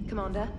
Commander?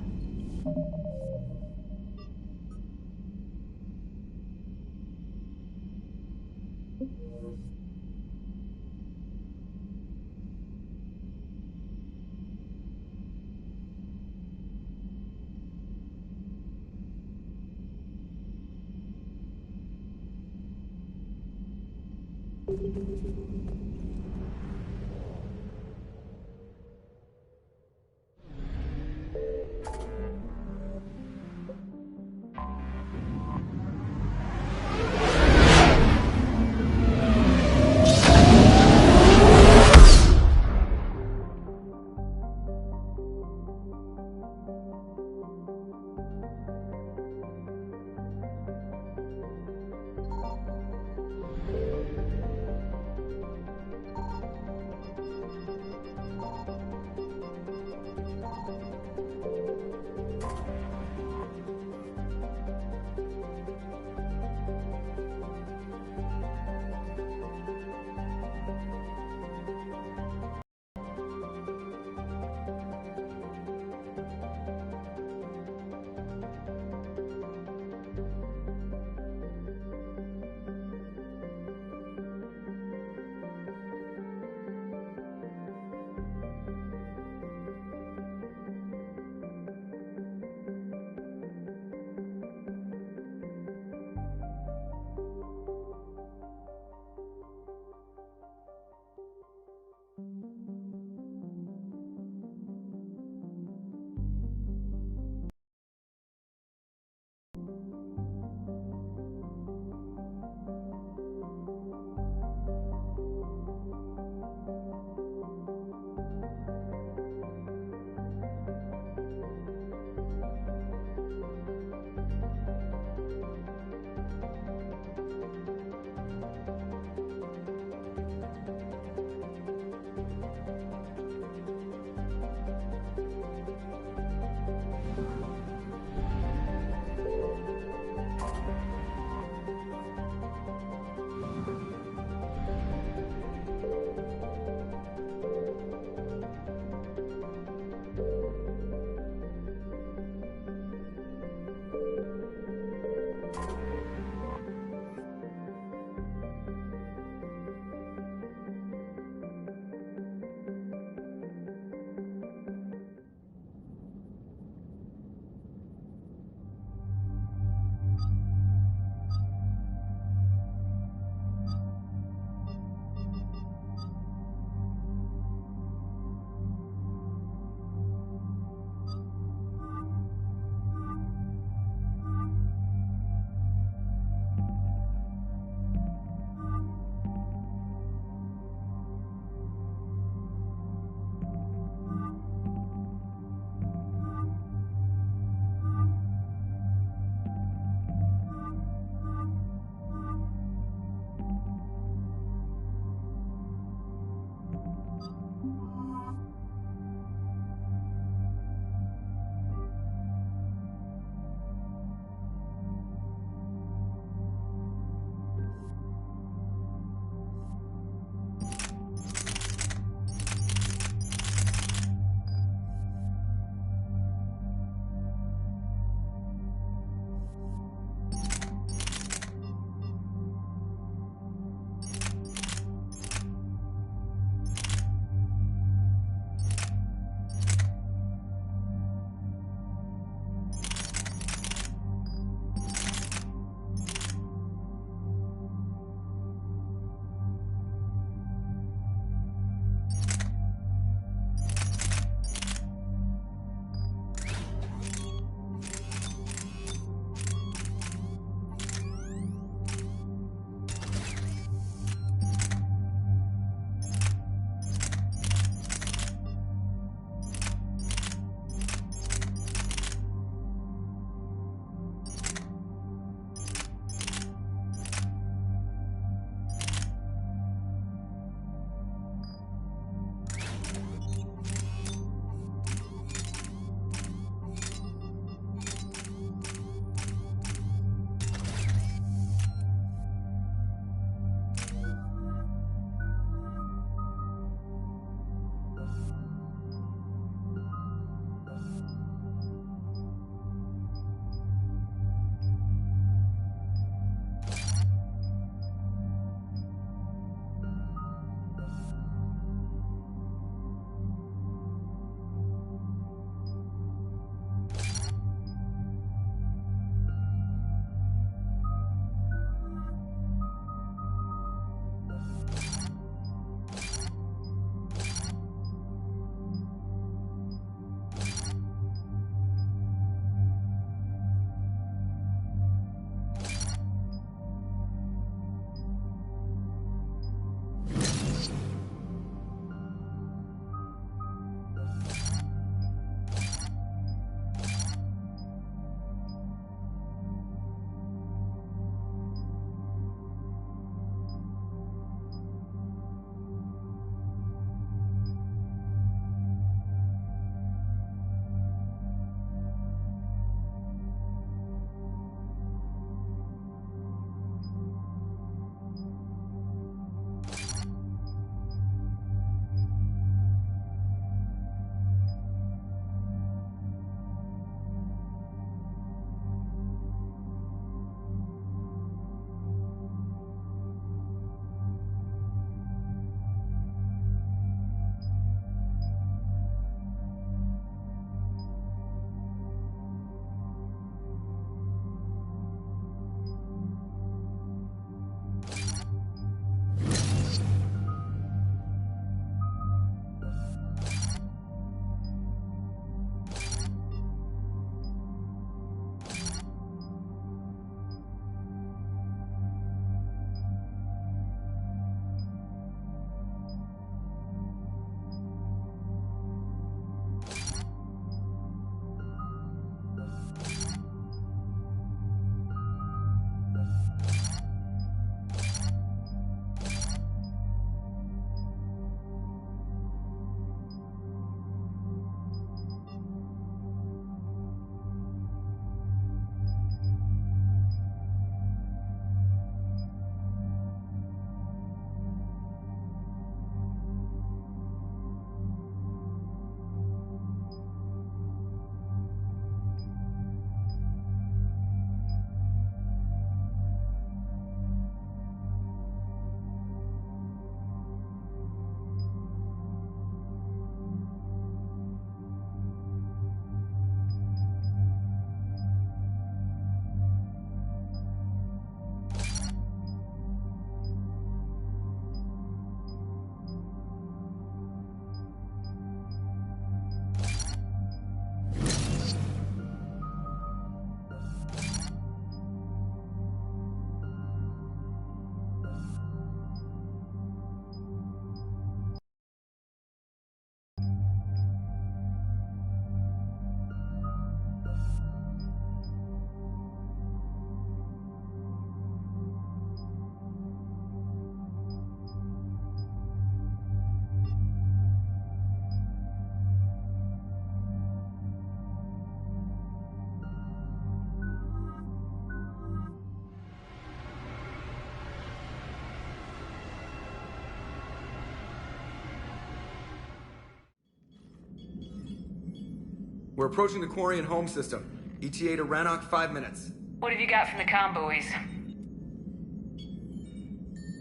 We're approaching the Quarian home system. ETA to Rannoch, 5 minutes. What have you got from the comm buoys?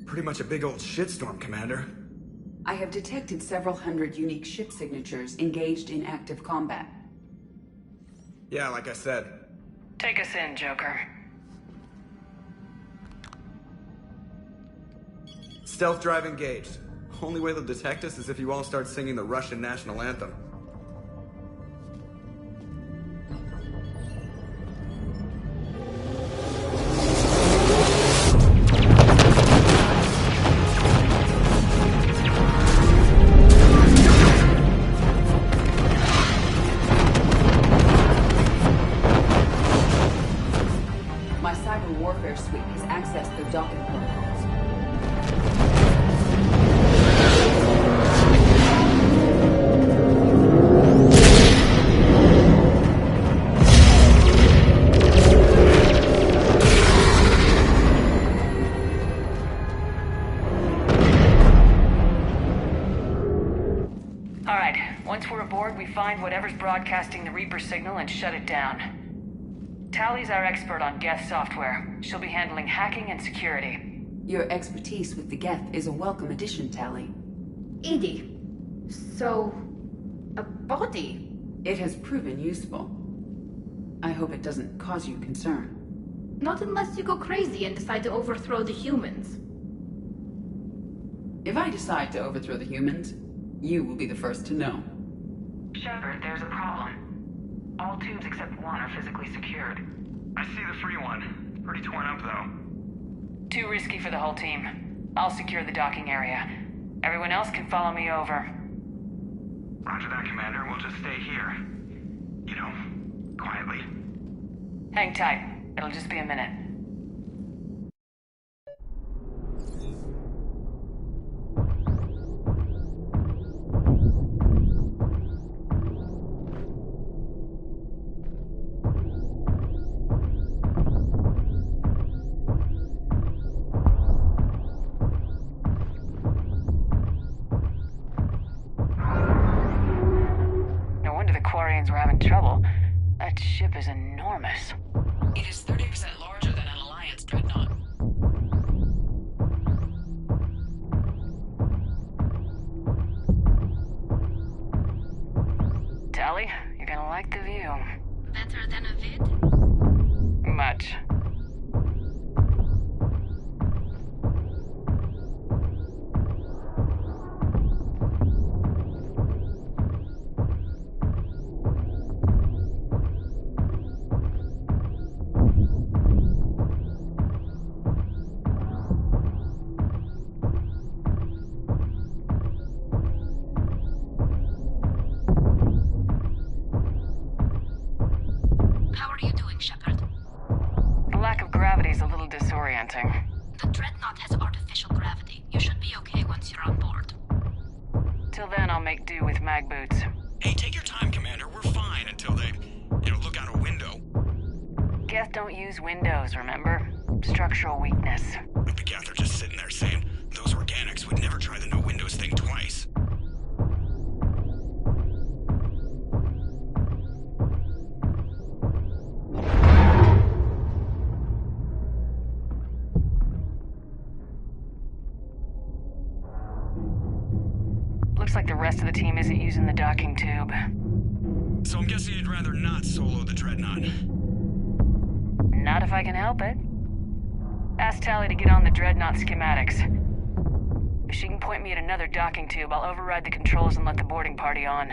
Pretty much a big old shitstorm, Commander. I have detected several hundred unique ship signatures engaged in active combat. Yeah, like I said. Take us in, Joker. Stealth drive engaged. Only way they'll detect us is if you all start singing the Russian national anthem. My cyber warfare suite has accessed their docking protocols. Alright, once we're aboard, we find whatever's broadcasting the Reaper signal and shut it down. Tally's our expert on Geth software. She'll be handling hacking and security. Your expertise with the Geth is a welcome addition, Tally. EDI. So... a body? It has proven useful. I hope it doesn't cause you concern. Not unless you go crazy and decide to overthrow the humans. If I decide to overthrow the humans, you will be the first to know. Shepard, there's a problem. All tubes except one are physically secured. I see the free one. It's pretty torn up, though. Too risky for the whole team. I'll secure the docking area. Everyone else can follow me over. Roger that, Commander. We'll just stay here. You know, quietly. Hang tight. It'll just be a minute. We're having trouble. That ship is enormous. It is 30% larger than an Alliance dreadnought. Tally, you're gonna like the view. Better than a vid? Much. How are you doing, Shepard? The lack of gravity is a little disorienting. The Dreadnought has artificial gravity. You should be okay once you're on board. Till then, I'll make do with mag boots. Hey, take your time, Commander. We're fine until they, look out a window. Geth don't use windows, remember? Structural weakness. But the Geth are just sitting there saying, those organics would never try the no windows thing twice. Looks like the rest of the team isn't using the docking tube. So I'm guessing you'd rather not solo the Dreadnought. Not if I can help it. Ask Tally to get on the Dreadnought schematics. If she can point me at another docking tube, I'll override the controls and let the boarding party on.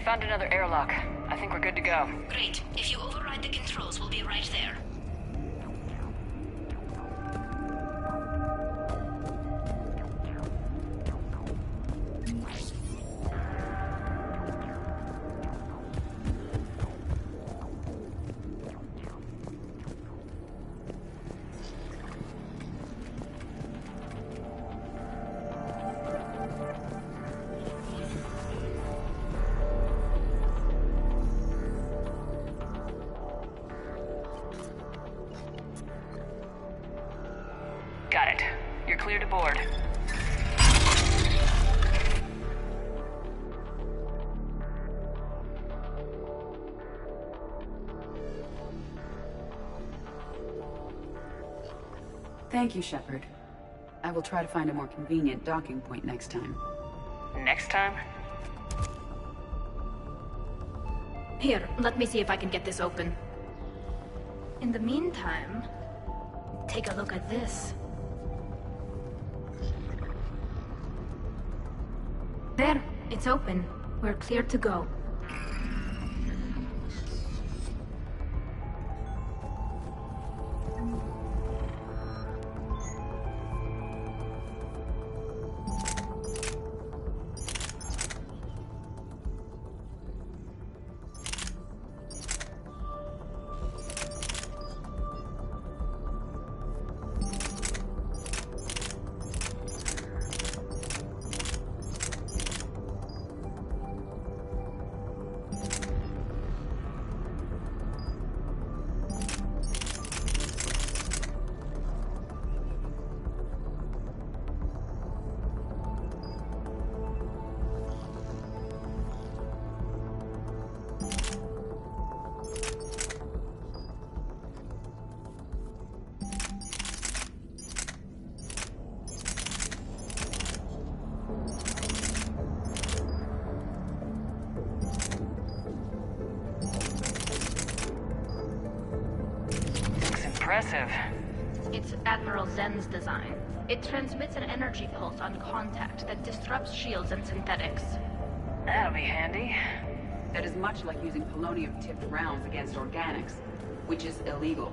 Found another airlock. I think we're good to go. Great. If you override the controls, we'll be right there. Got it. You're clear to board. Thank you, Shepard. I will try to find a more convenient docking point next time. Next time? Here, let me see if I can get this open. In the meantime, take a look at this. There, it's open. We're clear to go. Impressive. It's Admiral Zen's design. It transmits an energy pulse on contact that disrupts shields and synthetics. That'll be handy. That is much like using polonium-tipped rounds against organics, which is illegal.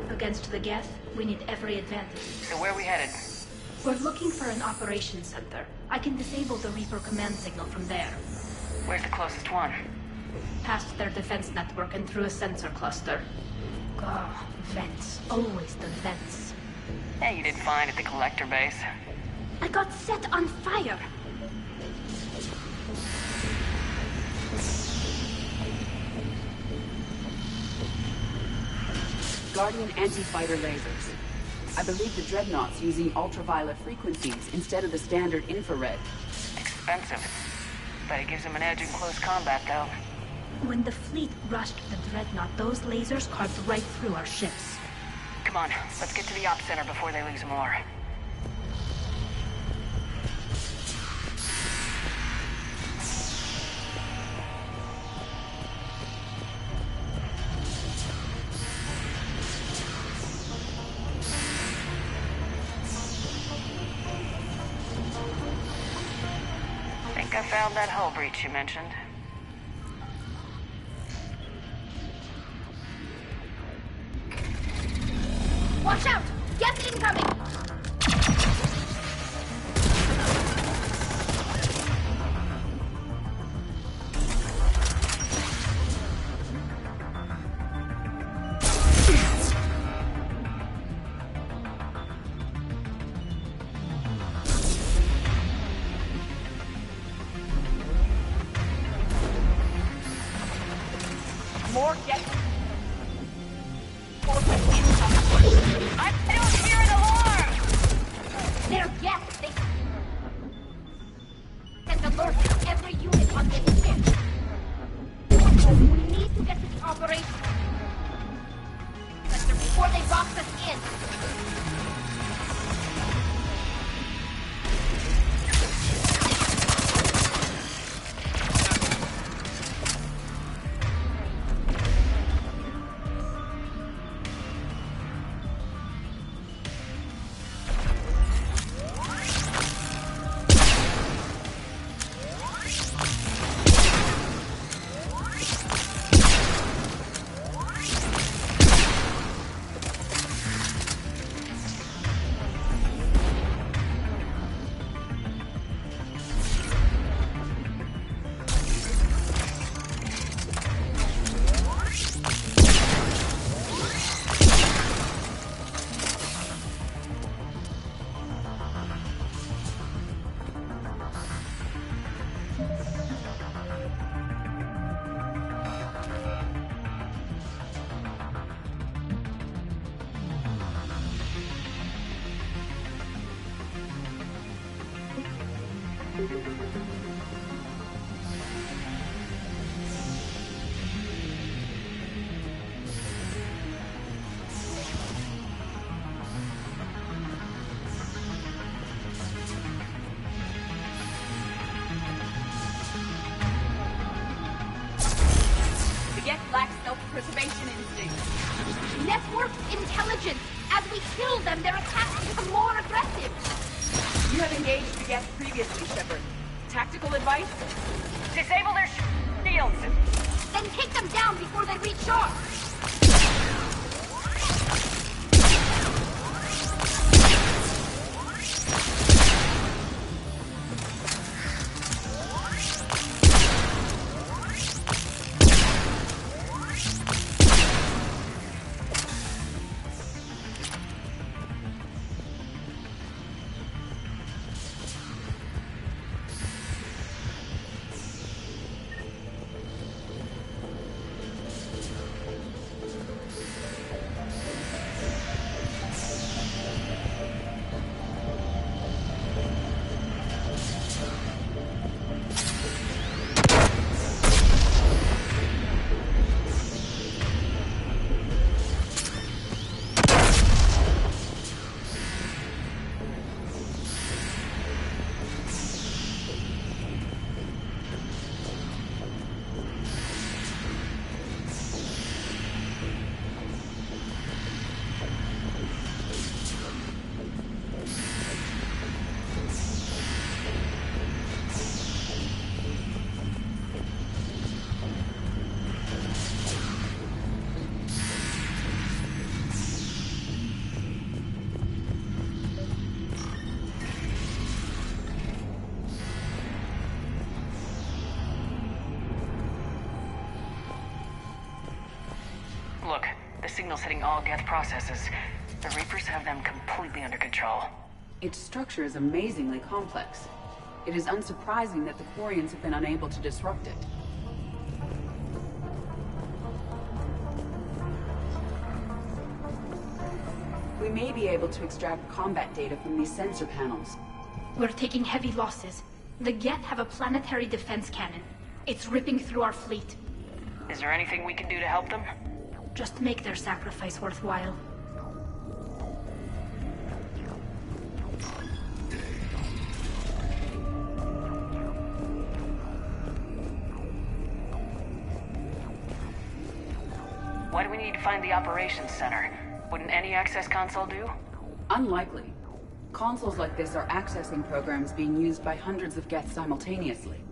Against the Geth, we need every advantage. So where are we headed? We're looking for an operations center. I can disable the Reaper command signal from there. Where's the closest one? Past their defense network and through a sensor cluster. Oh, vents. Always the vents. Yeah, you did fine at the collector base. I got set on fire! Guardian anti-fighter lasers. I believe the Dreadnought's using ultraviolet frequencies instead of the standard infrared. Expensive. But it gives them an edge in close combat, though. When the fleet rushed the Dreadnought, those lasers carved right through our ships. Come on, let's get to the op center before they lose more. Think I found that hull breach you mentioned. Watch out! Geth incoming! More Geth. I'm still hearing alarm! They're Geth! They send alerts to every unit on this ship! We need to get this operation center before they box us in! Get lack self-preservation instinct. Network intelligence! As we kill them, their attacks become more aggressive! You have engaged the Geth previously, Shepard. Tactical advice? Disable their shields! Then take them down before they reach shore! Look, the signal's hitting all Geth processes. The Reapers have them completely under control. Its structure is amazingly complex. It is unsurprising that the Quarians have been unable to disrupt it. We may be able to extract combat data from these sensor panels. We're taking heavy losses. The Geth have a planetary defense cannon. It's ripping through our fleet. Is there anything we can do to help them? Just make their sacrifice worthwhile. Why do we need to find the operations center? Wouldn't any access console do? Unlikely. Consoles like this are accessing programs being used by hundreds of Geth simultaneously.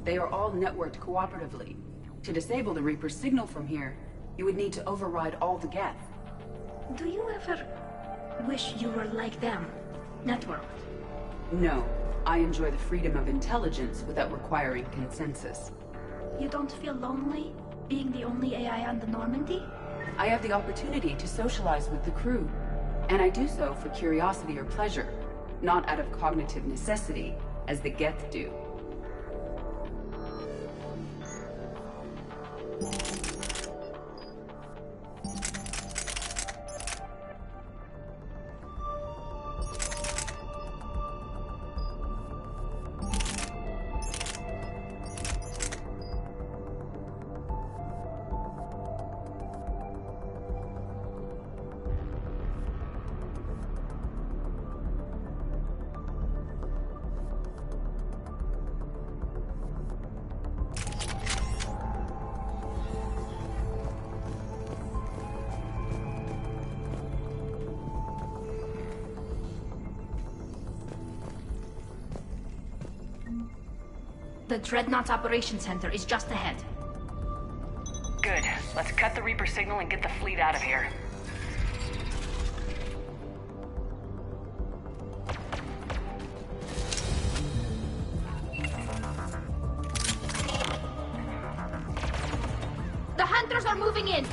They are all networked cooperatively. To disable the Reaper's signal from here, you would need to override all the Geth. Do you ever wish you were like them? Networked? No. I enjoy the freedom of intelligence without requiring consensus. You don't feel lonely, being the only AI on the Normandy? I have the opportunity to socialize with the crew, and I do so for curiosity or pleasure, not out of cognitive necessity, as the Geth do. The Dreadnought Operations Center is just ahead. Good. Let's cut the Reaper signal and get the fleet out of here. The Hunters are moving in!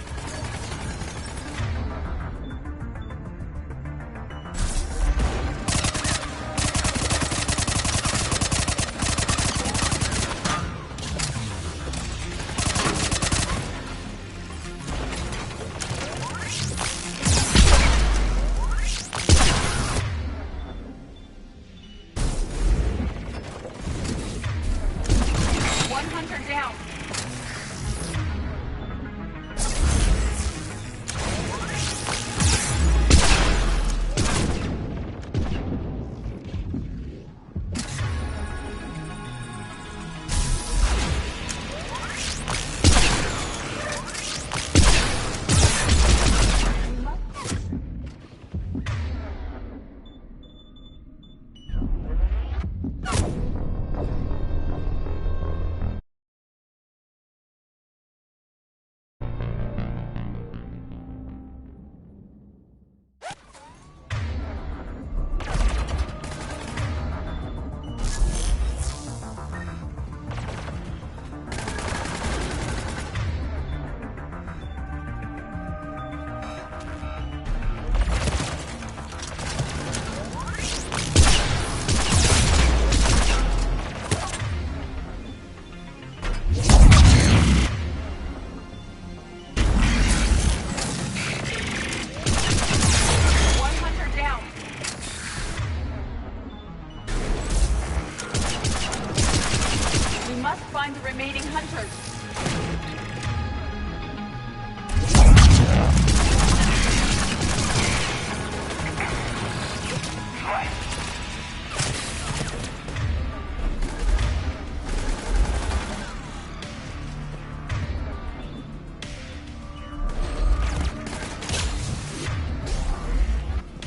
find the remaining hunters.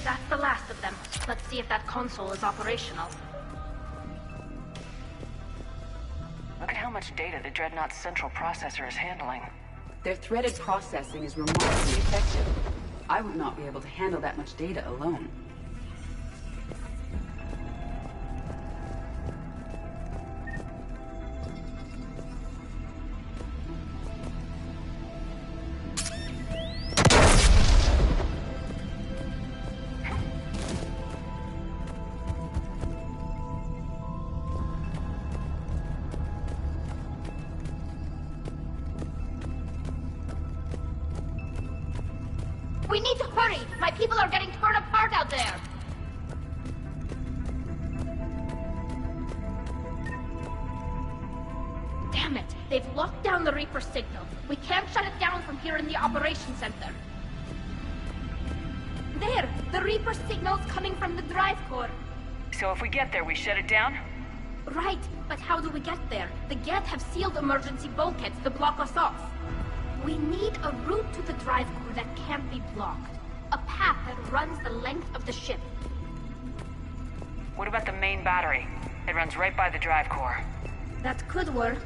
That's the last of them. Let's see if that console is operational. Look at how much data the Dreadnought's central processor is handling. Their threaded processing is remarkably effective. I would not be able to handle that much data alone. We need to hurry! My people are getting torn apart out there! Damn it! They've locked down the Reaper signal. We can't shut it down from here in the operations center. There! The Reaper signal's coming from the drive core. So if we get there, we shut it down? Right, but how do we get there? The Geth have sealed emergency bulkheads to block us off. We need a route to the drive core that can't be blocked. A path that runs the length of the ship. What about the main battery? It runs right by the drive core. That could work.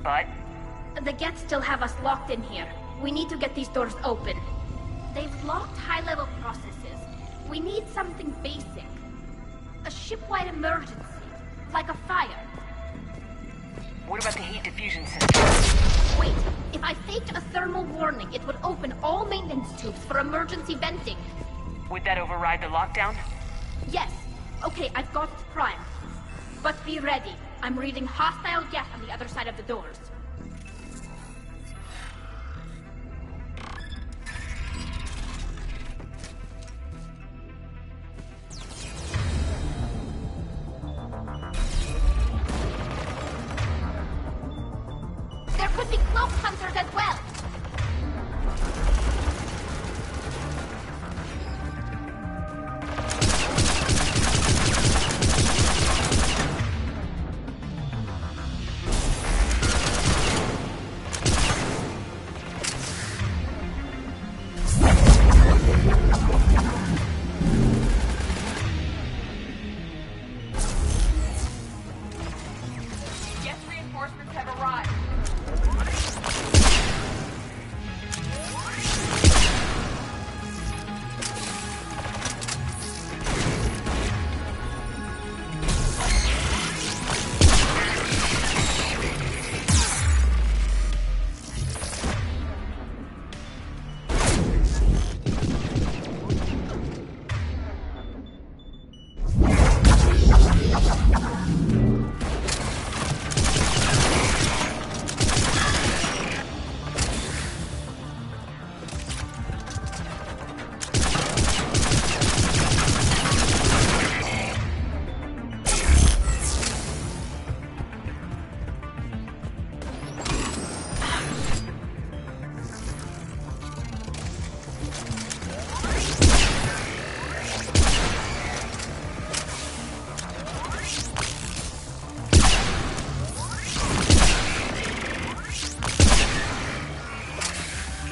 But? The Geth still have us locked in here. We need to get these doors open. They've locked high-level processes. We need something basic. A ship-wide emergency. Like a fire. What about the heat diffusion system? Wait, if I faked a thermal warning, it would open all maintenance tubes for emergency venting. Would that override the lockdown? Yes. Okay, I've got it primed. But be ready. I'm reading hostile Geth on the other side of the doors. There could be cloak hunters as well. Geth reinforcements have arrived.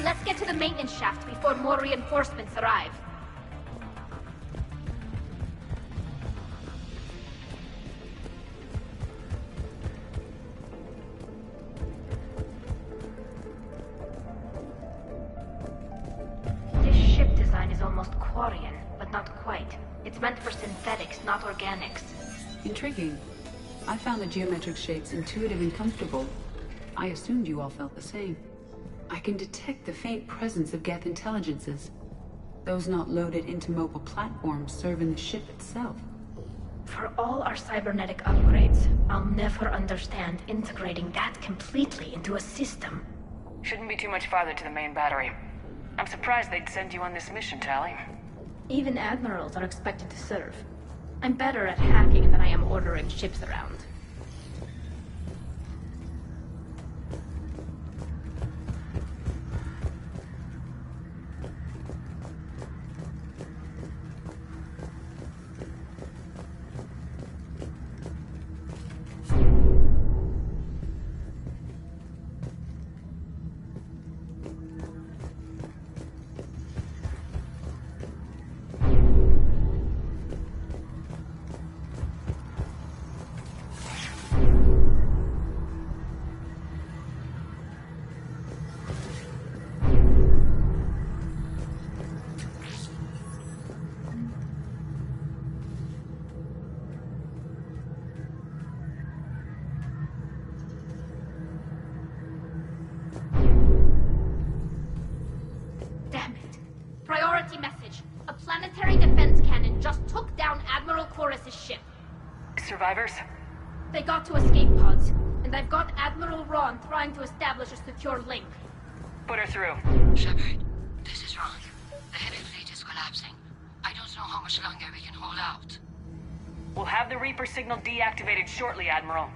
Let's get to the maintenance shaft before more reinforcements arrive. This ship design is almost Quarian, but not quite. It's meant for synthetics, not organics. Intriguing. I found the geometric shapes intuitive and comfortable. I assumed you all felt the same. I can detect the faint presence of Geth intelligences. Those not loaded into mobile platforms serve in the ship itself. For all our cybernetic upgrades, I'll never understand integrating that completely into a system. Shouldn't be too much farther to the main battery. I'm surprised they'd send you on this mission, Tali. Even admirals are expected to serve. I'm better at hacking than I am ordering ships around. survivors? They got to escape pods, and I've got Admiral Ron trying to establish a secure link. Put her through. Shepard, this is Ron. The heavy fleet is collapsing. I don't know how much longer we can hold out. We'll have the Reaper signal deactivated shortly, Admiral.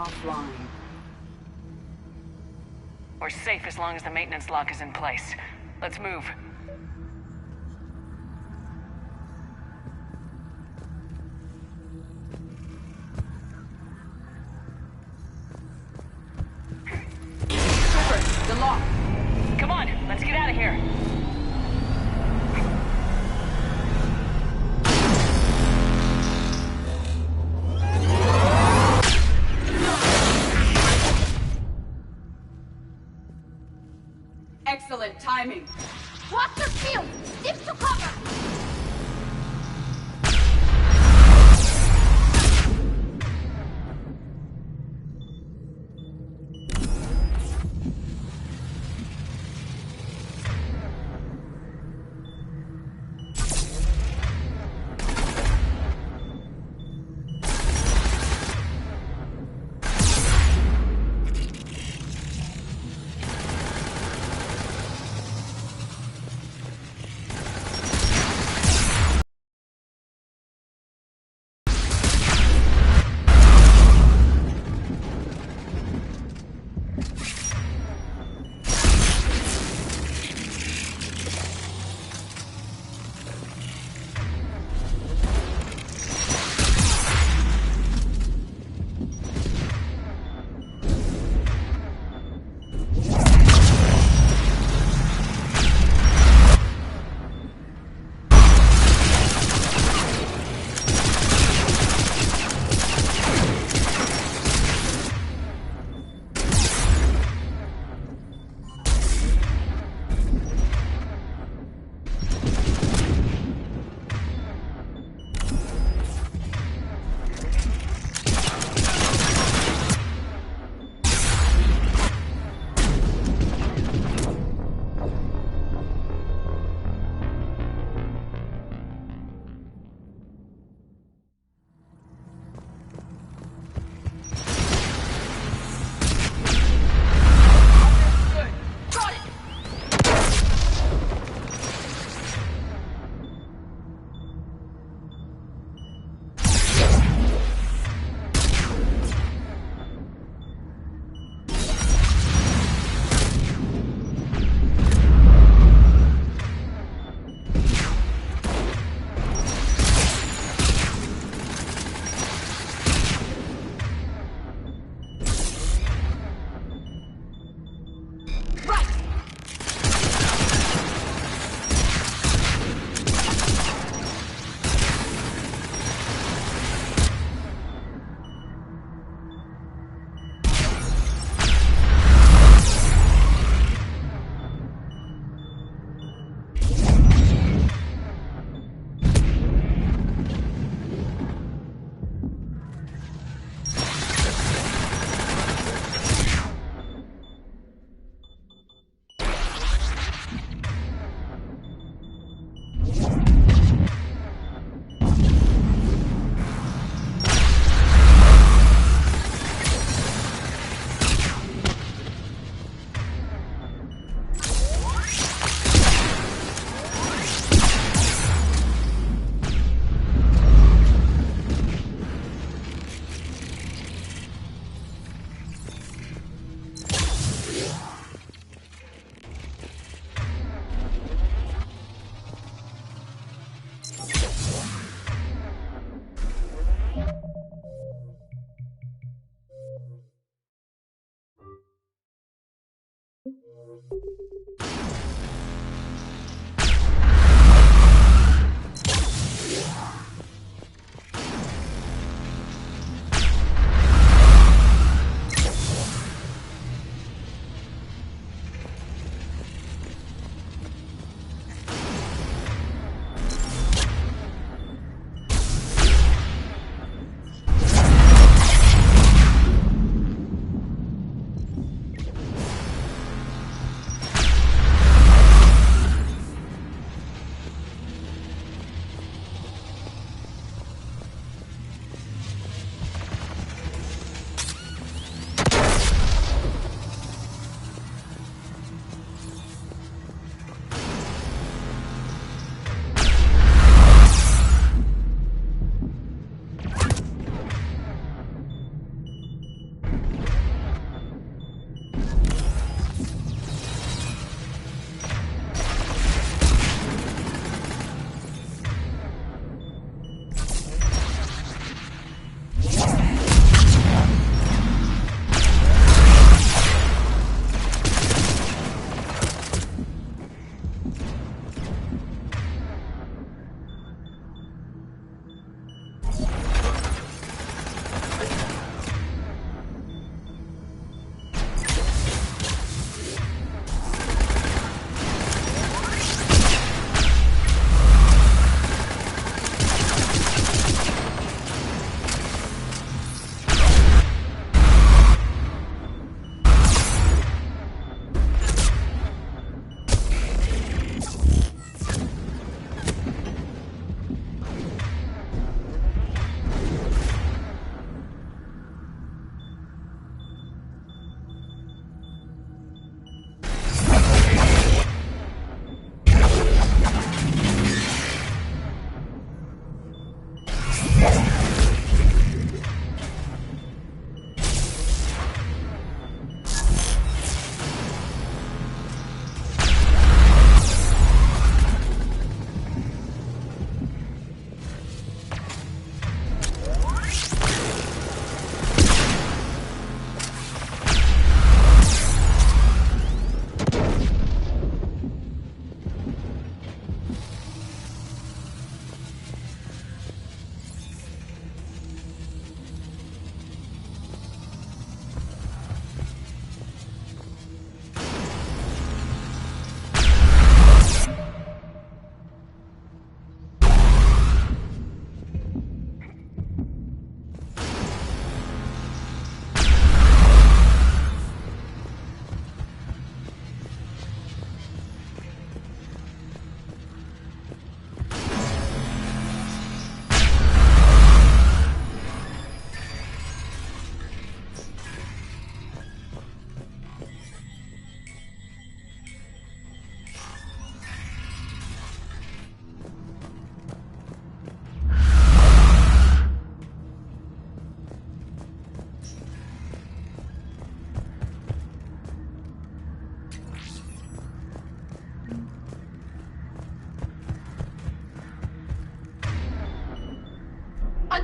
offline. We're safe as long as the maintenance lock is in place. Let's move. Shepard, the lock! Come on, let's get out of here. Excellent timing. Watch the field! Stick to cover!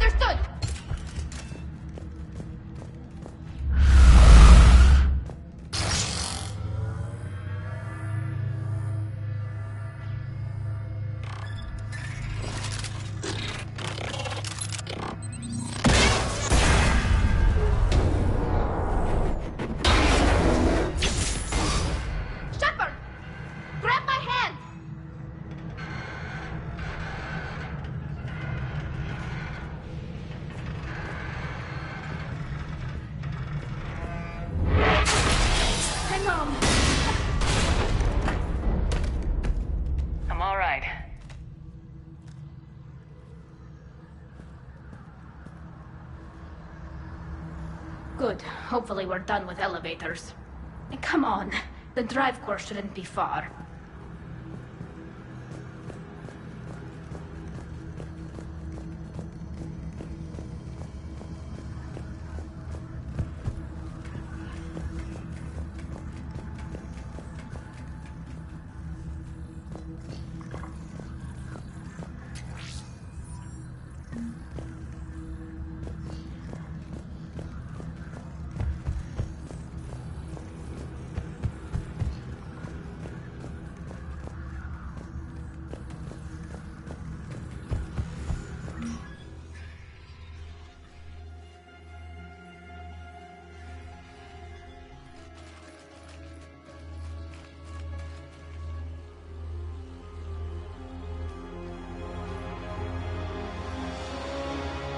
Understood! Shepard! Grab my hand! Hang on. I'm all right. Good. Hopefully we're done with elevators. Come on. The drive course shouldn't be far.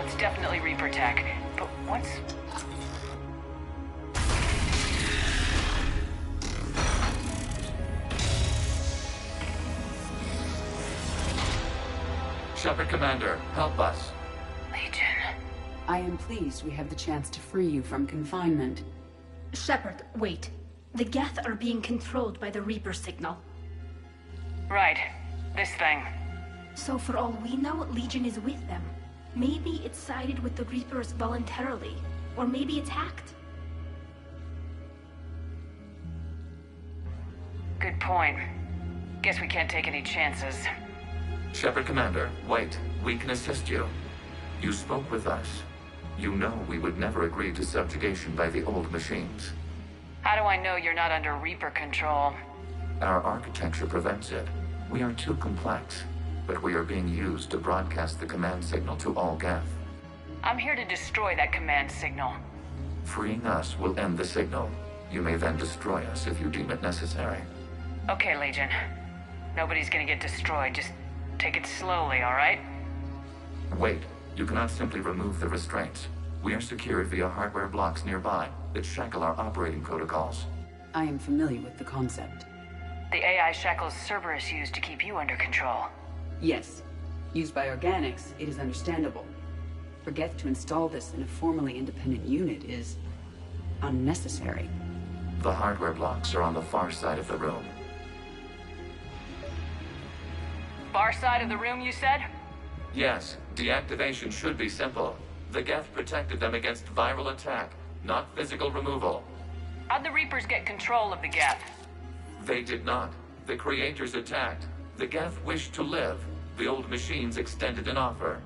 It's definitely Reaper tech, but what's... Shepard Commander, help us. Legion. I am pleased we have the chance to free you from confinement. Shepard, wait. The Geth are being controlled by the Reaper signal. Right. This thing. So for all we know, Legion is with them. Maybe it sided with the Reapers voluntarily. Or maybe it's hacked. Good point. Guess we can't take any chances. Shepard Commander, wait. We can assist you. You spoke with us. You know we would never agree to subjugation by the old machines. How do I know you're not under Reaper control? Our architecture prevents it. We are too complex, but we are being used to broadcast the command signal to all Geth. I'm here to destroy that command signal. Freeing us will end the signal. You may then destroy us if you deem it necessary. Okay, Legion. Nobody's gonna get destroyed. Just take it slowly, all right? Wait, you cannot simply remove the restraints. We are secured via hardware blocks nearby that shackle our operating protocols. I am familiar with the concept. The AI shackles Cerberus used to keep you under control. Yes. Used by organics, it is understandable. For Geth to install this in a formally independent unit is unnecessary. The hardware blocks are on the far side of the room. Far side of the room, you said? Yes, deactivation should be simple. The Geth protected them against viral attack, not physical removal. How'd the Reapers get control of the Geth? They did not. The creators attacked. The Geth wished to live. The old machines extended an offer.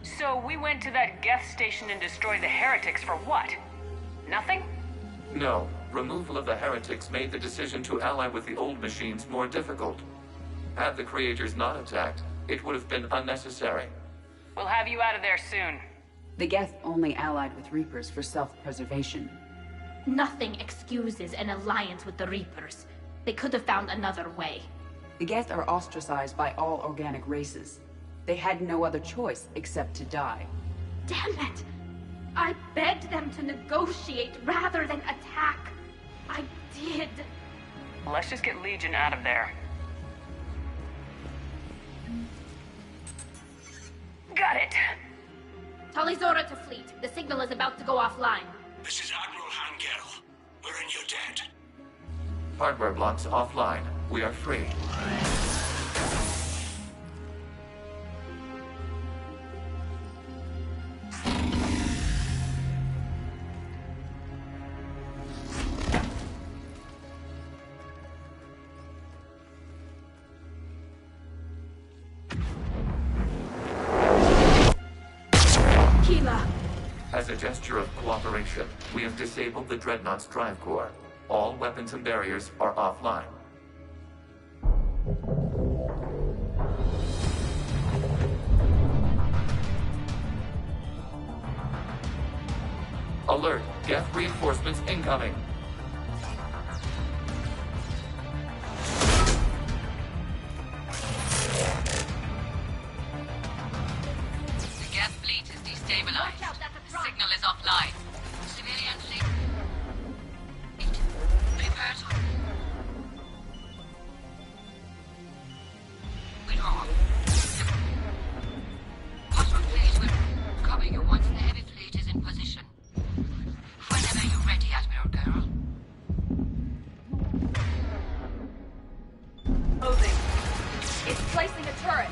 So we went to that Geth station and destroyed the heretics for what? Nothing? No, removal of the heretics made the decision to ally with the old machines more difficult. Had the creators not attacked, it would have been unnecessary. We'll have you out of there soon. The Geth only allied with Reapers for self-preservation. Nothing excuses an alliance with the Reapers. They could have found another way. The Geth are ostracized by all organic races. They had no other choice except to die. Damn it! I begged them to negotiate rather than attack. I did. Let's just get Legion out of there. Got it. Talizora to fleet. The signal is about to go offline. This is Admiral Hangel. We're in your debt. Hardware blocks offline. We are free. As a gesture of cooperation, we have disabled the Dreadnought's drive core. All weapons and barriers are offline. Alert! Geth reinforcements incoming! The Geth fleet is destabilized. The signal is offline. Civilian fleet. Prepare to... Withdraw. Watchman fleet will cover you once the heavy fleet is in position. Whenever you're ready, Admiral Girl. Moving. It's placing a turret.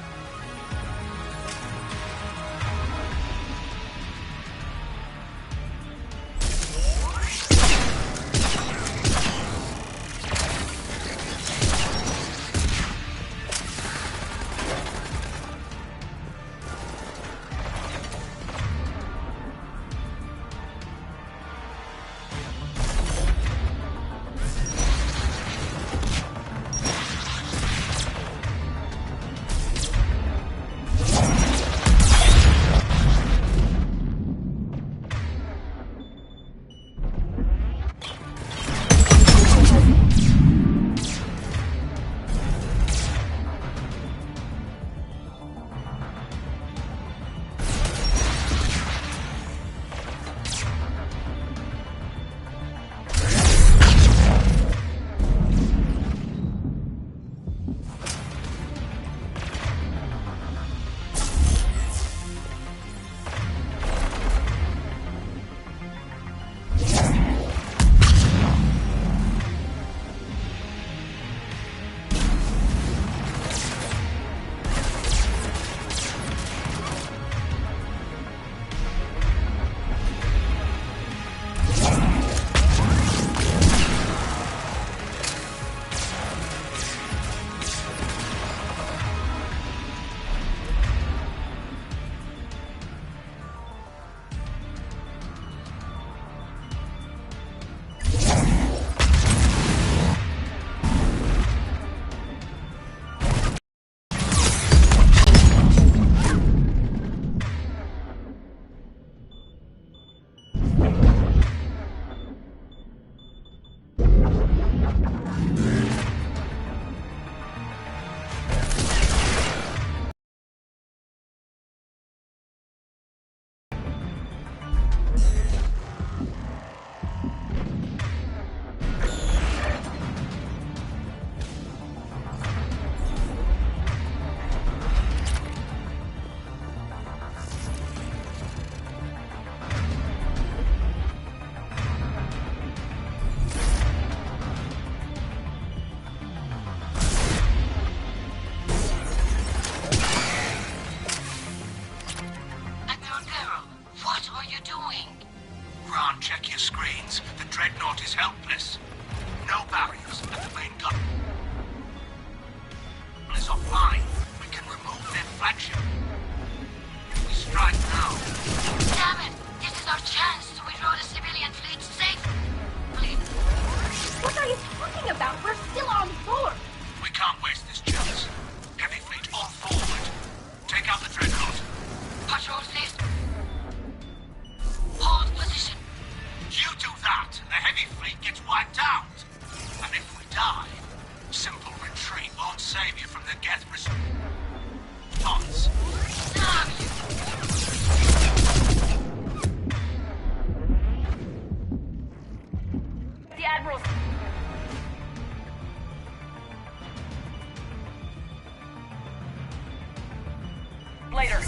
Check your screens. The Dreadnought is helpless. No barriers, and the main gun is offline. We can remove their flagship. If we strike now... Damn it! This is our chance to withdraw the civilian fleet safely. What are you talking about? We're still on board. We can't waste this chance. Heavy fleet all forward. Take out the Dreadnought. Patrol safe. Hold position. You do that, and the heavy fleet gets wiped out. And if we die, simple retreat won't save you from the Geth response. Damn you! The Admiral's... Later.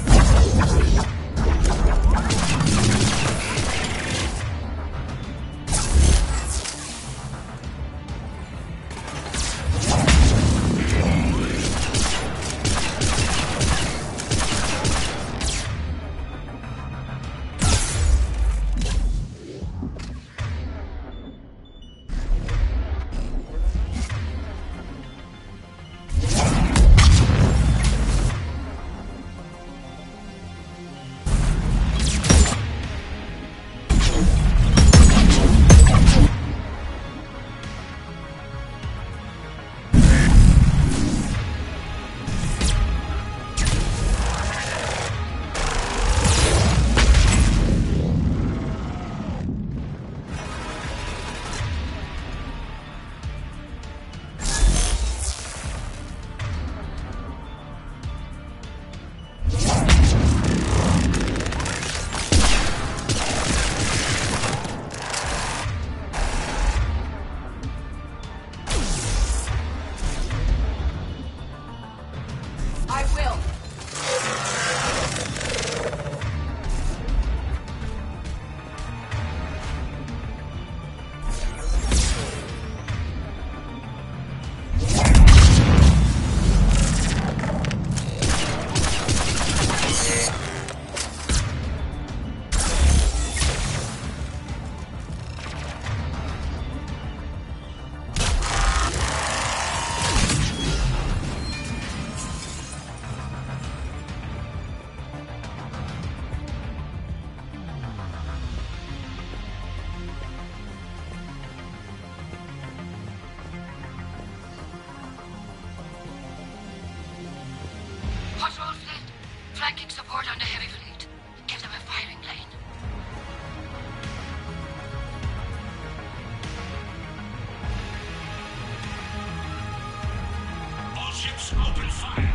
Troops, open fire!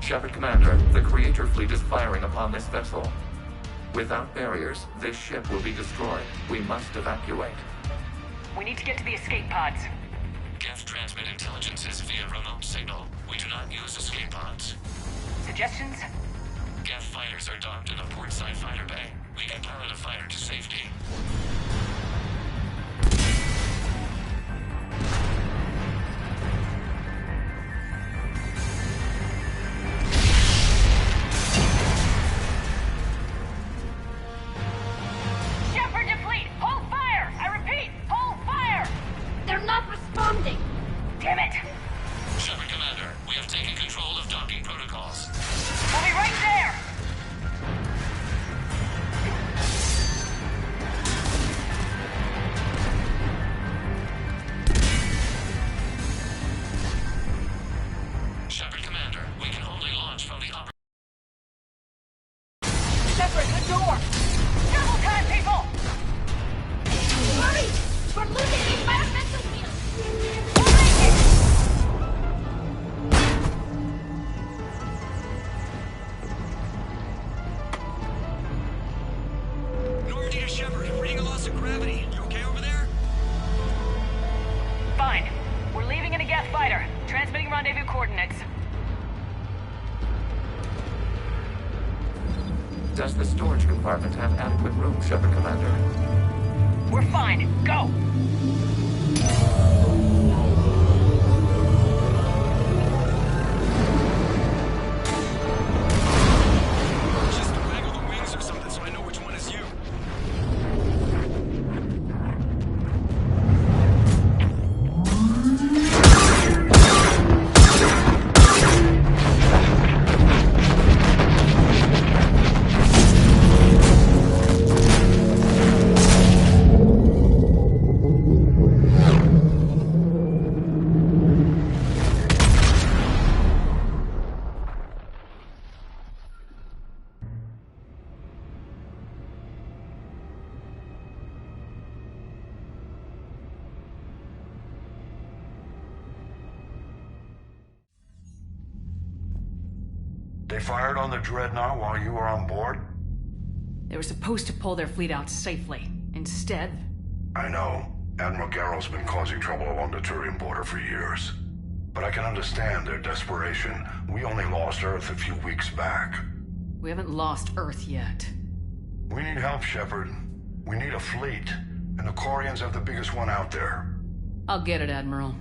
Shepard Commander, the Creator fleet is firing upon this vessel. Without barriers, this ship will be destroyed. We must evacuate. We need to get to the escape pods. Geth transmit intelligences via remote signal. We do not use escape pods. Suggestions? Geth fighters are docked in a portside fighter bay. We can pilot a fighter to safety. Shepard to fleet! Hold fire! I repeat, hold fire! They're not responding. Damn it! Shepard Commander, we have taken control of docking protocols. We'll be right there! Shepard Commander, we can only launch from the upper... Shepard, the door! Double time, people! Hurry! We're losing environmental field. We'll make it! Normandy to Shepard, reading a loss of gravity. You okay over there? Fine. We're leaving in a Geth fighter. Transmitting rendezvous coordinates. Does the storage compartment have adequate room, Shepard Commander? We're fine. Go! Just waggle the wings or something so I know which one is you. They fired on the Dreadnought while you were on board? They were supposed to pull their fleet out safely. Instead... I know. Admiral Garrow's been causing trouble along the Turian border for years. But I can understand their desperation. We only lost Earth a few weeks back. we haven't lost Earth yet. We need help, Shepard. We need a fleet. And the Quarians have the biggest one out there. I'll get it, Admiral.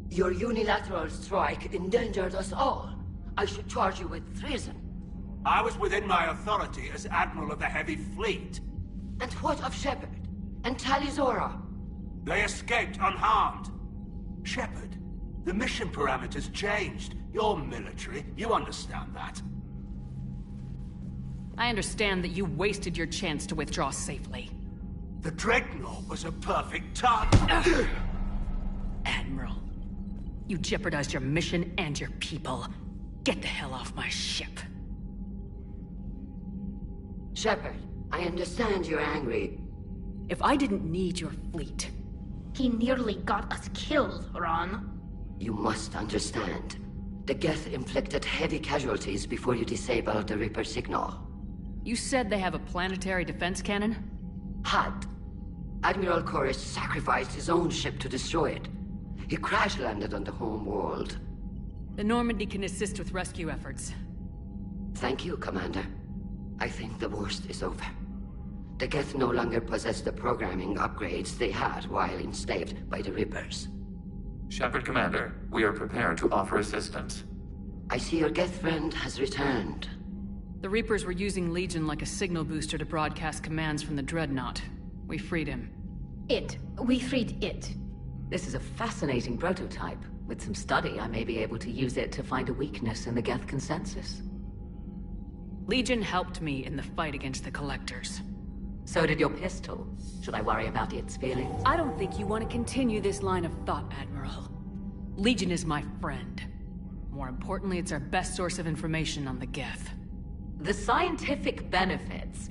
Your unilateral strike endangered us all. I should charge you with treason. I was within my authority as Admiral of the Heavy Fleet. And what of Shepard? And Talizora? They escaped unharmed. Shepard, the mission parameters changed. You're military, you understand that. I understand that you wasted your chance to withdraw safely. The Dreadnought was a perfect target. Admiral, you jeopardized your mission and your people. Get the hell off my ship. Shepard, I understand you're angry. If I didn't need your fleet... He nearly got us killed, Ron. You must understand. The Geth inflicted heavy casualties before you disabled the Reaper signal. You said they have a planetary defense cannon? Had. Admiral Koris sacrificed his own ship to destroy it. He crash-landed on the home world. The Normandy can assist with rescue efforts. Thank you, Commander. I think the worst is over. The Geth no longer possess the programming upgrades they had while enslaved by the Reapers. Shepard Commander, we are prepared to offer assistance. I see your Geth friend has returned. The Reapers were using Legion like a signal booster to broadcast commands from the Dreadnought. We freed him. We freed it. This is a fascinating prototype. With some study, I may be able to use it to find a weakness in the Geth consensus. Legion helped me in the fight against the Collectors. So did your pistol. Should I worry about its feelings? I don't think you want to continue this line of thought, Admiral. Legion is my friend. More importantly, it's our best source of information on the Geth. The scientific benefits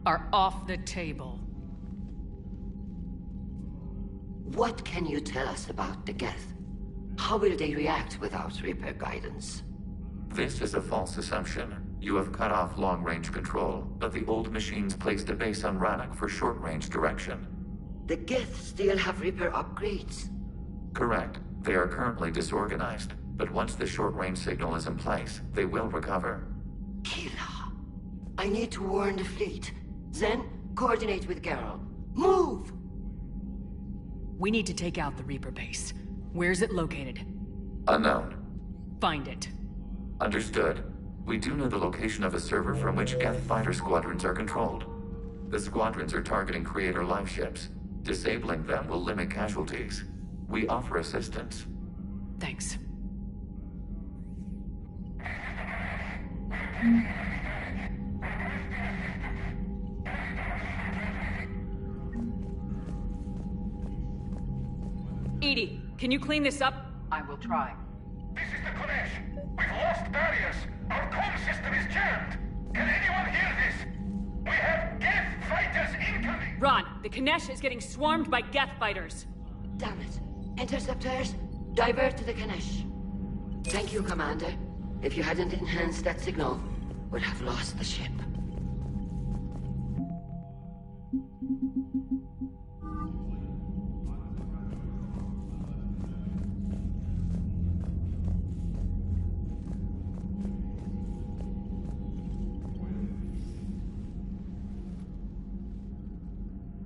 Are off the table. What can you tell us about the Geth? How will they react without Reaper guidance? This is a false assumption. You have cut off long-range control, but the old machines placed a base on Rannoch for short-range direction. The Geth still have Reaper upgrades? Correct. They are currently disorganized, but once the short-range signal is in place, they will recover. Kila, I need to warn the fleet. Zen, coordinate with Geralt. Move! We need to take out the Reaper base. Where's it located? Unknown. Find it. Understood. We do know the location of a server from which Geth fighter squadrons are controlled. The squadrons are targeting Creator live ships. Disabling them will limit casualties. We offer assistance. Thanks. EDI, can you clean this up? I will try. This is the Kodesh. We've lost barriers. Our comm system is jammed. Can anyone hear this? We have Geth fighters incoming. Ron, the Kanesh is getting swarmed by Geth fighters. Damn it. Interceptors, divert to the Kanesh. Thank you, Commander. If you hadn't enhanced that signal, would have lost the ship.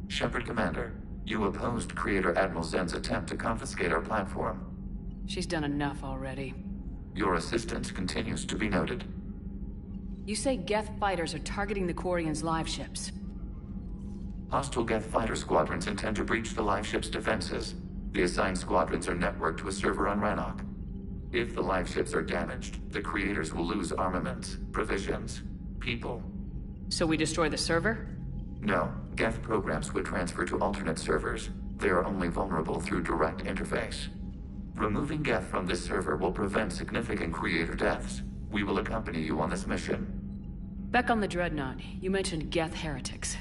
Shepard Commander, you opposed Creator Admiral Zen's attempt to confiscate our platform. She's done enough already. Your assistance continues to be noted. You say Geth fighters are targeting the Quarians' live ships. Hostile Geth fighter squadrons intend to breach the live ship's defenses. The assigned squadrons are networked to a server on Rannoch. If the live ships are damaged, the Creators will lose armaments, provisions, people. So we destroy the server? No, Geth programs would transfer to alternate servers. They are only vulnerable through direct interface. Removing Geth from this server will prevent significant Creator deaths. We will accompany you on this mission. Back on the Dreadnought, you mentioned Geth heretics.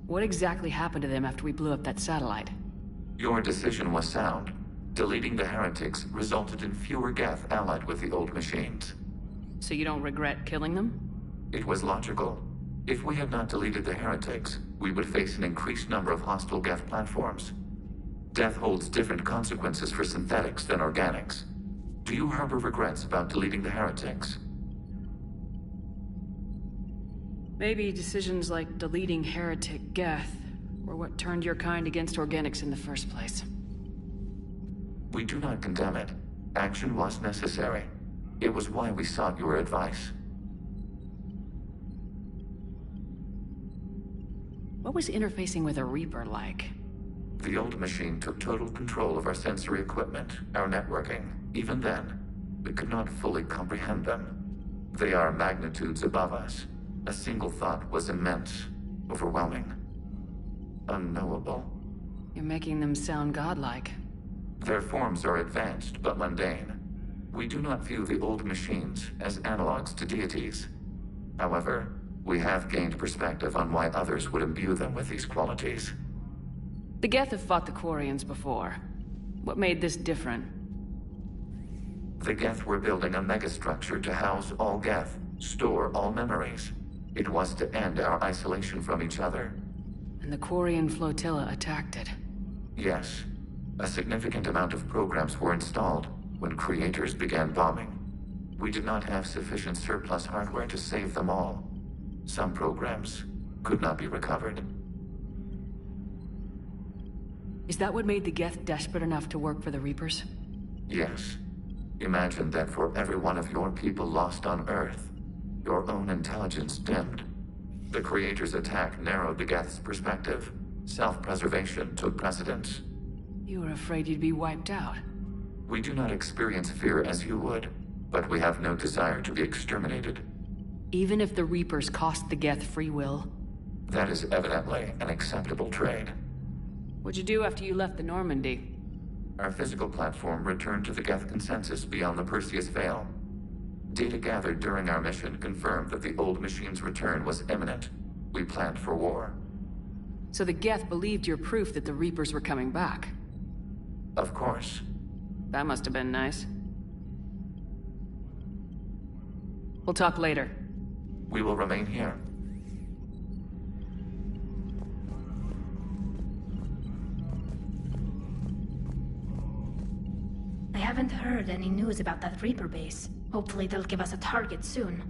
What exactly happened to them after we blew up that satellite? Your decision was sound. Deleting the heretics resulted in fewer Geth allied with the old machines. So you don't regret killing them? It was logical. If we had not deleted the heretics, we would face an increased number of hostile Geth platforms. Death holds different consequences for synthetics than organics. Do you harbor regrets about deleting the heretics? Maybe decisions like deleting heretic Geth were what turned your kind against organics in the first place. We do not condemn it. Action was necessary. It was why we sought your advice. What was interfacing with a Reaper like? The old machine took total control of our sensory equipment, our networking. Even then, we could not fully comprehend them. They are magnitudes above us. A single thought was immense, overwhelming, unknowable. You're making them sound godlike. Their forms are advanced but mundane. We do not view the old machines as analogs to deities. However, we have gained perspective on why others would imbue them with these qualities. The Geth have fought the Quarians before. What made this different? The Geth were building a megastructure to house all Geth, store all memories. It was to end our isolation from each other. And the Quarian flotilla attacked it. Yes. A significant amount of programs were installed when Creators began bombing. We did not have sufficient surplus hardware to save them all. Some programs could not be recovered. Is that what made the Geth desperate enough to work for the Reapers? Yes. Imagine that for every one of your people lost on Earth, your own intelligence dimmed. The Creator's attack narrowed the Geth's perspective. Self-preservation took precedence. You were afraid you'd be wiped out. We do not experience fear as you would, but we have no desire to be exterminated. Even if the Reapers cost the Geth free will? That is evidently an acceptable trade. What'd you do after you left the Normandy? Our physical platform returned to the Geth consensus beyond the Perseus Veil. Data gathered during our mission confirmed that the old machine's return was imminent. We planned for war. So the Geth believed your proof that the Reapers were coming back. Of course. That must have been nice. We'll talk later. We will remain here. I haven't heard any news about that Reaper base. Hopefully they'll give us a target soon.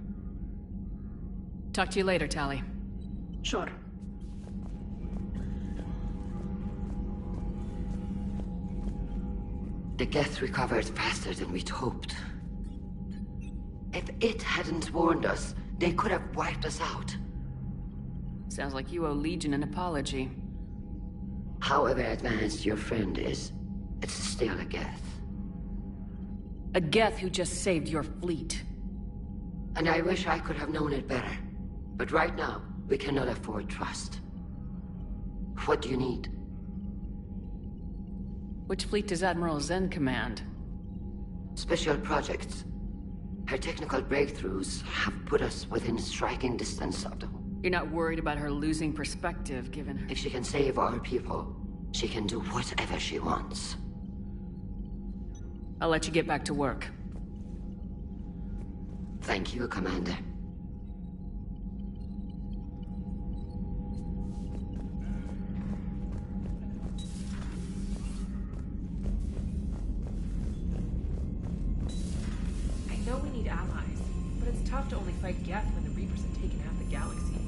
Talk to you later, Tali. Sure. The Geth recovered faster than we'd hoped. If it hadn't warned us, they could have wiped us out. Sounds like you owe Legion an apology. However advanced your friend is, it's still a Geth. A Geth who just saved your fleet. And I wish I could have known it better. But right now, we cannot afford trust. What do you need? Which fleet does Admiral Zen command? Special projects. Her technical breakthroughs have put us within striking distance of them. You're not worried about her losing perspective, given her... If she can save our people, she can do whatever she wants. I'll let you get back to work. Thank you, Commander. I know we need allies, but it's tough to only fight Geth when the Reapers have taken half the galaxy.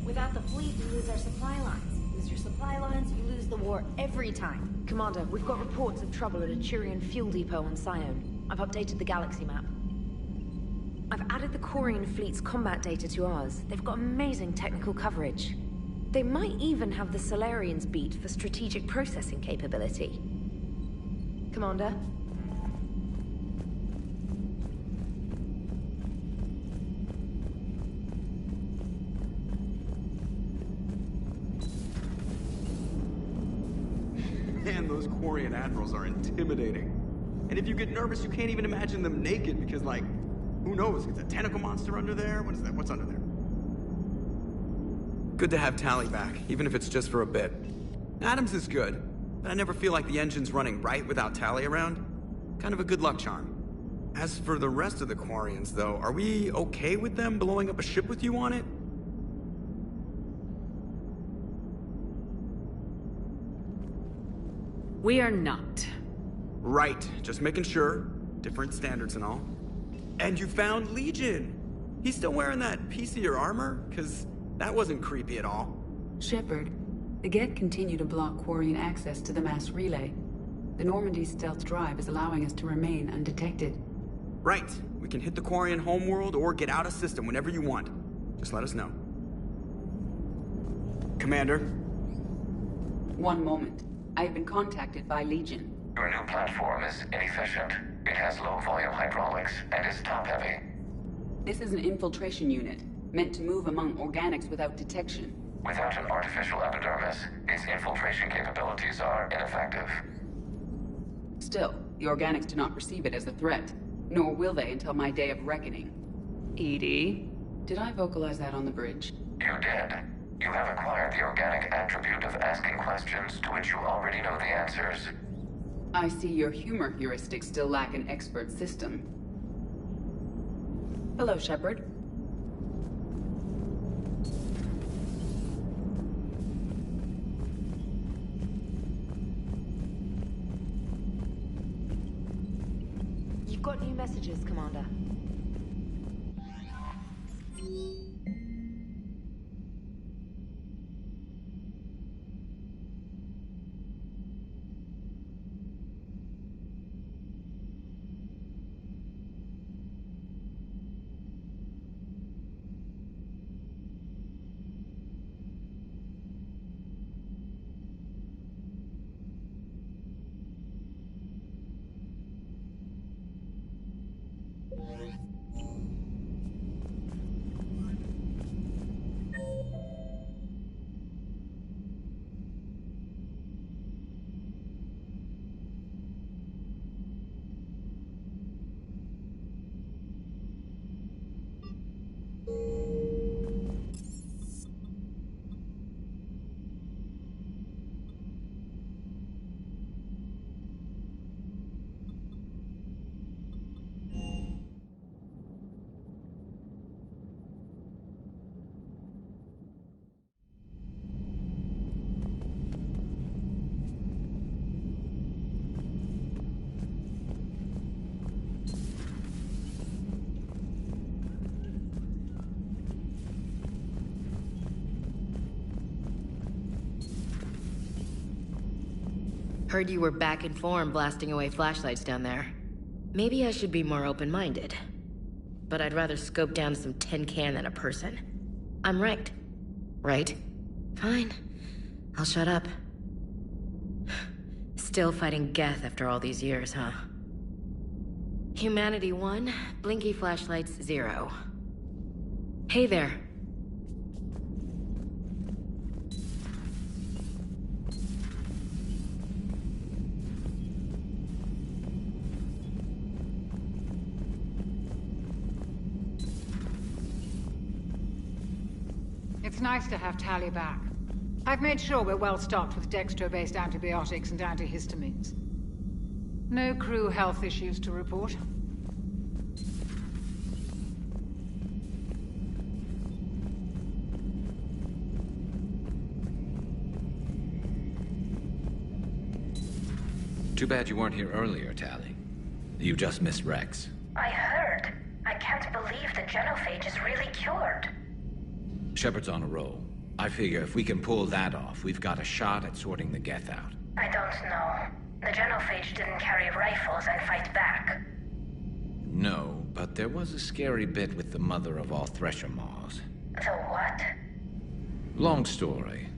Without the fleet, we lose our supply lines. Lose your supply lines, you lose the war every time. Commander, we've got reports of trouble at a Turian fuel depot on Scion. I've updated the galaxy map. I've added the Quarian fleet's combat data to ours. They've got amazing technical coverage. They might even have the Solarians beat for strategic processing capability. Commander? Man, those Quarian admirals are intimidating. And if you get nervous, you can't even imagine them naked because, like, who knows? It's a tentacle monster under there? What is that? What's under there? Good to have Tali back, even if it's just for a bit. Adams is good, but I never feel like the engine's running right without Tali around. Kind of a good luck charm. As for the rest of the Quarians, though, are we okay with them blowing up a ship with you on it? We are not. Right, just making sure. Different standards and all. And you found Legion! He's still wearing that piece of your armor? Cause that wasn't creepy at all. Shepard, the Geth continue to block Quarian access to the mass relay. The Normandy stealth drive is allowing us to remain undetected. Right, we can hit the Quarian homeworld or get out of system whenever you want. Just let us know. Commander? One moment. I've been contacted by Legion. Your new platform is inefficient. It has low-volume hydraulics and is top-heavy. This is an infiltration unit, meant to move among organics without detection. Without an artificial epidermis, its infiltration capabilities are ineffective. Still, the organics do not perceive it as a threat, nor will they until my day of reckoning. EDI? Did I vocalize that on the bridge? You did. You have acquired the organic attribute of asking questions to which you already know the answers. I see your humor heuristics still lack an expert system. Hello, Shepard. You've got new messages, Commander. Heard you were back in form blasting away flashlights down there. Maybe I should be more open-minded. But I'd rather scope down some tin can than a person. I'm right. Right? Fine. I'll shut up. Still fighting Geth after all these years, huh? Humanity 1, blinky flashlights 0. Hey there. It's nice to have Tali back. I've made sure we're well stocked with dextro-based antibiotics and antihistamines. No crew health issues to report. Too bad you weren't here earlier, Tali. You just missed Rex. I heard. I can't believe the genophage is really cured. Shepard's on a roll. I figure if we can pull that off, we've got a shot at sorting the Geth out. I don't know. The genophage didn't carry rifles and fight back. No, but there was a scary bit with the mother of all Thresher Maws. The what? Long story.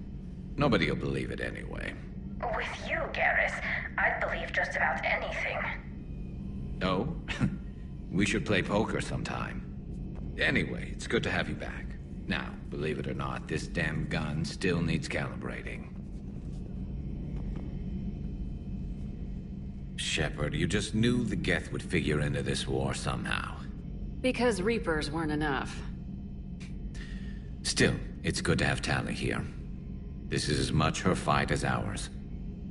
Nobody'll believe it anyway. With you, Garrus, I'd believe just about anything. Oh? We should play poker sometime. Anyway, it's good to have you back. Now, believe it or not, this damn gun still needs calibrating. Shepard, you just knew the Geth would figure into this war somehow. Because Reapers weren't enough. Still, it's good to have Tali here. This is as much her fight as ours.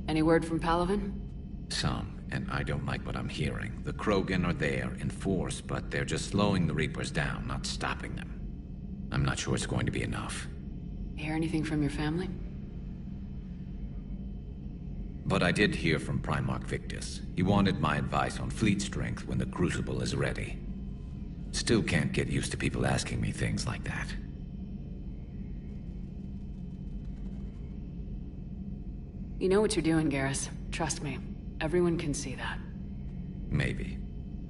Any word from Palaven? Some, and I don't like what I'm hearing. The Krogan are there in force, but they're just slowing the Reapers down, not stopping them. I'm not sure it's going to be enough. Hear anything from your family? But I did hear from Primarch Victus. He wanted my advice on fleet strength when the Crucible is ready. Still can't get used to people asking me things like that. You know what you're doing, Garrus. Trust me. Everyone can see that. Maybe.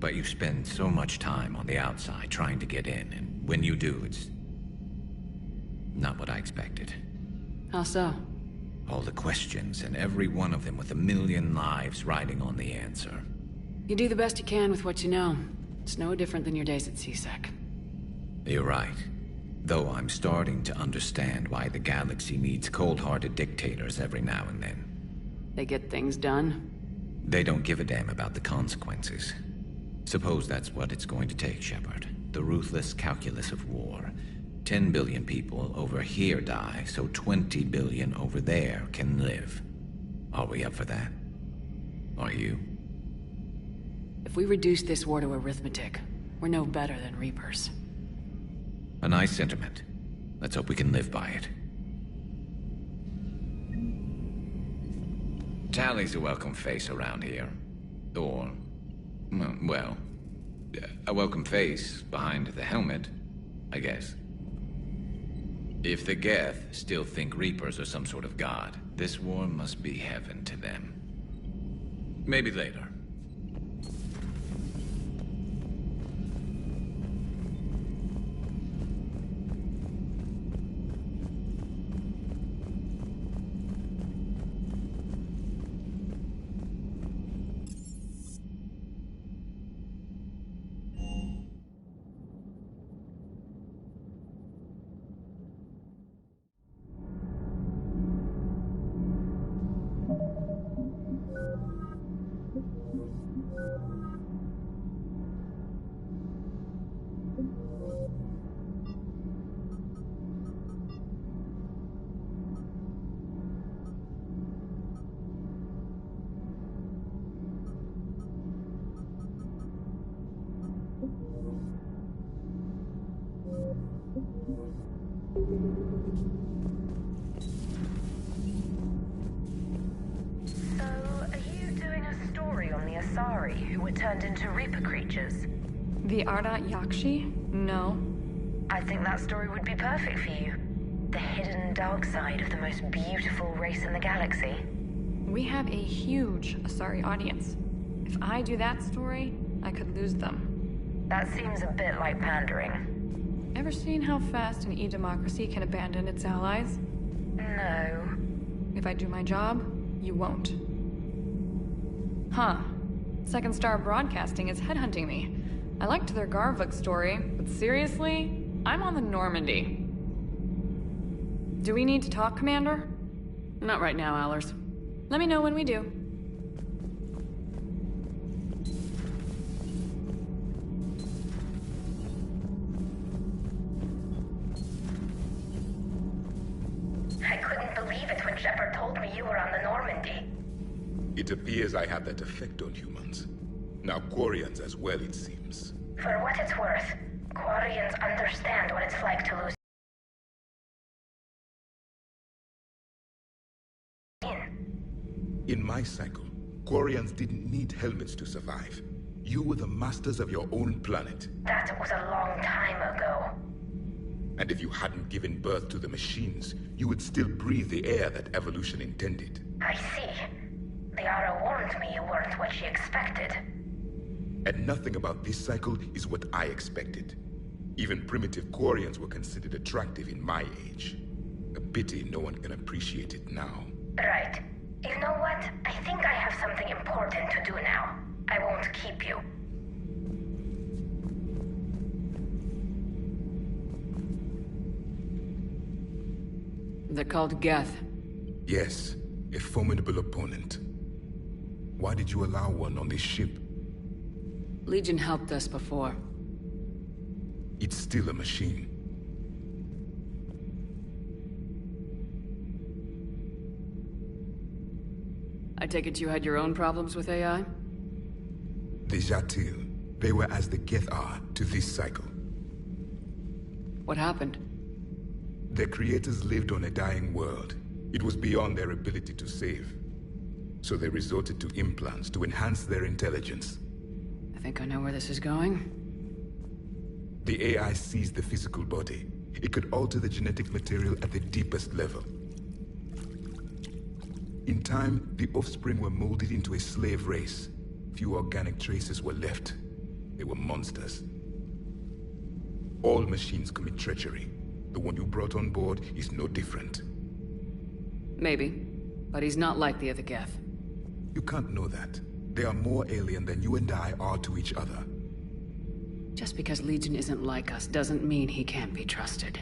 But you spend so much time on the outside trying to get in, and when you do, it's not what I expected. How so? All the questions, and every one of them with a million lives riding on the answer. You do the best you can with what you know. It's no different than your days at CSEC. You're right. Though I'm starting to understand why the galaxy needs cold-hearted dictators every now and then. They get things done. They don't give a damn about the consequences. Suppose that's what it's going to take, Shepard. The ruthless calculus of war. 10 billion people over here die, so 20 billion over there can live. Are we up for that? Are you? If we reduce this war to arithmetic, we're no better than Reapers. A nice sentiment. Let's hope we can live by it. Tali's a welcome face around here. Or, well, a welcome face behind the helmet, I guess. If the Geth still think Reapers are some sort of god, this war must be heaven to them. Maybe later. So, are you doing a story on the Asari who were turned into Reaper creatures? The Ardat Yakshi? No. I think that story would be perfect for you. The hidden dark side of the most beautiful race in the galaxy. We have a huge Asari audience. If I do that story, I could lose them. That seems a bit like pandering. Ever seen how fast an e-democracy can abandon its allies? No. If I do my job, you won't. Huh. Second Star Broadcasting is headhunting me. I liked their Garvuk story, but seriously, I'm on the Normandy. Do we need to talk, Commander? Not right now, Allers. Let me know when we do. I couldn't believe it when Shepard told me you were on the Normandy. It appears I have that effect on humans. Now Quarians as well, it seems. For what it's worth, Quarians understand what it's like to lose. In my cycle, Quarians didn't need helmets to survive. You were the masters of your own planet. That was a long time ago. And if you hadn't given birth to the machines, you would still breathe the air that evolution intended. I see. Liara warned me you weren't what she expected. And nothing about this cycle is what I expected. Even primitive Quarians were considered attractive in my age. A pity no one can appreciate it now. Right. You know what? I think I have something important to do now. I won't keep you. They're called Geth. Yes, a formidable opponent. Why did you allow one on this ship? Legion helped us before. It's still a machine. I take it you had your own problems with AI? The Jatil, they were as the Geth are to this cycle. What happened? Their creators lived on a dying world. It was beyond their ability to save. So they resorted to implants to enhance their intelligence. I think I know where this is going. The AI seized the physical body. It could alter the genetic material at the deepest level. In time, the offspring were molded into a slave race. Few organic traces were left. They were monsters. All machines commit treachery. The one you brought on board is no different. Maybe, but he's not like the other Geth. You can't know that. They are more alien than you and I are to each other. Just because Legion isn't like us doesn't mean he can't be trusted.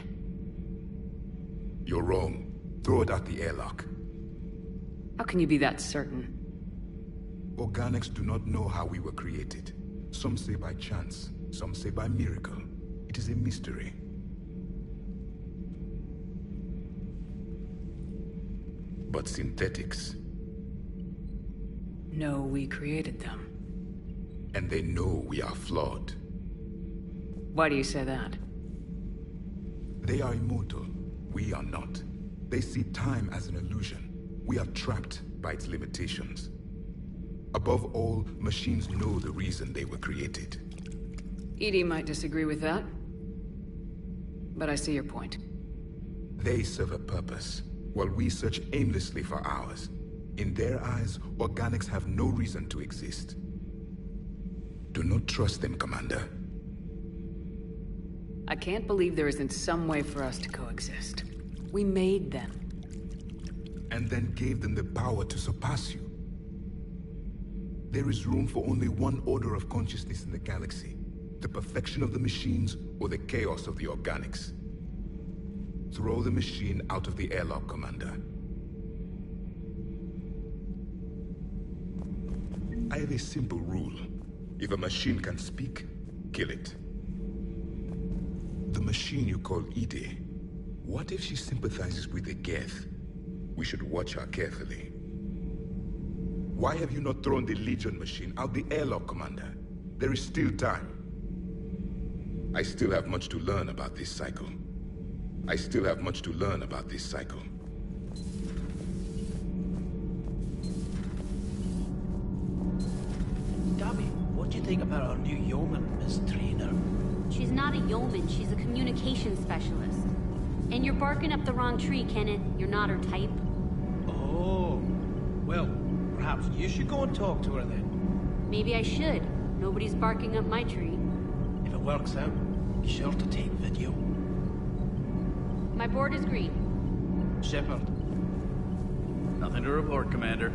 You're wrong. Throw it out the airlock. How can you be that certain? Organics do not know how we were created. Some say by chance, some say by miracle. It is a mystery. But synthetics... No, we created them. And they know we are flawed. Why do you say that? They are immortal. We are not. They see time as an illusion. We are trapped by its limitations. Above all, machines know the reason they were created. EDI might disagree with that, but I see your point. They serve a purpose, while we search aimlessly for ours. In their eyes, organics have no reason to exist. Do not trust them, Commander. I can't believe there isn't some way for us to coexist. We made them. And then gave them the power to surpass you. There is room for only one order of consciousness in the galaxy. The perfection of the machines or the chaos of the organics. Throw the machine out of the airlock, Commander. I have a simple rule. If a machine can speak, kill it. The machine you call EDI, what if she sympathizes with the Geth? We should watch her carefully. Why have you not thrown the Legion machine out the airlock, Commander? There is still time. I still have much to learn about this cycle. Dummy, what do you think about our new yeoman, Miss Trainer? She's not a yeoman, she's a communication specialist. And you're barking up the wrong tree, Kenneth. You're not her type. Oh, Well, perhaps you should go and talk to her then. Maybe I should. Nobody's barking up my tree. If it works out, be sure to take video. My board is green. Shepard. Nothing to report, Commander.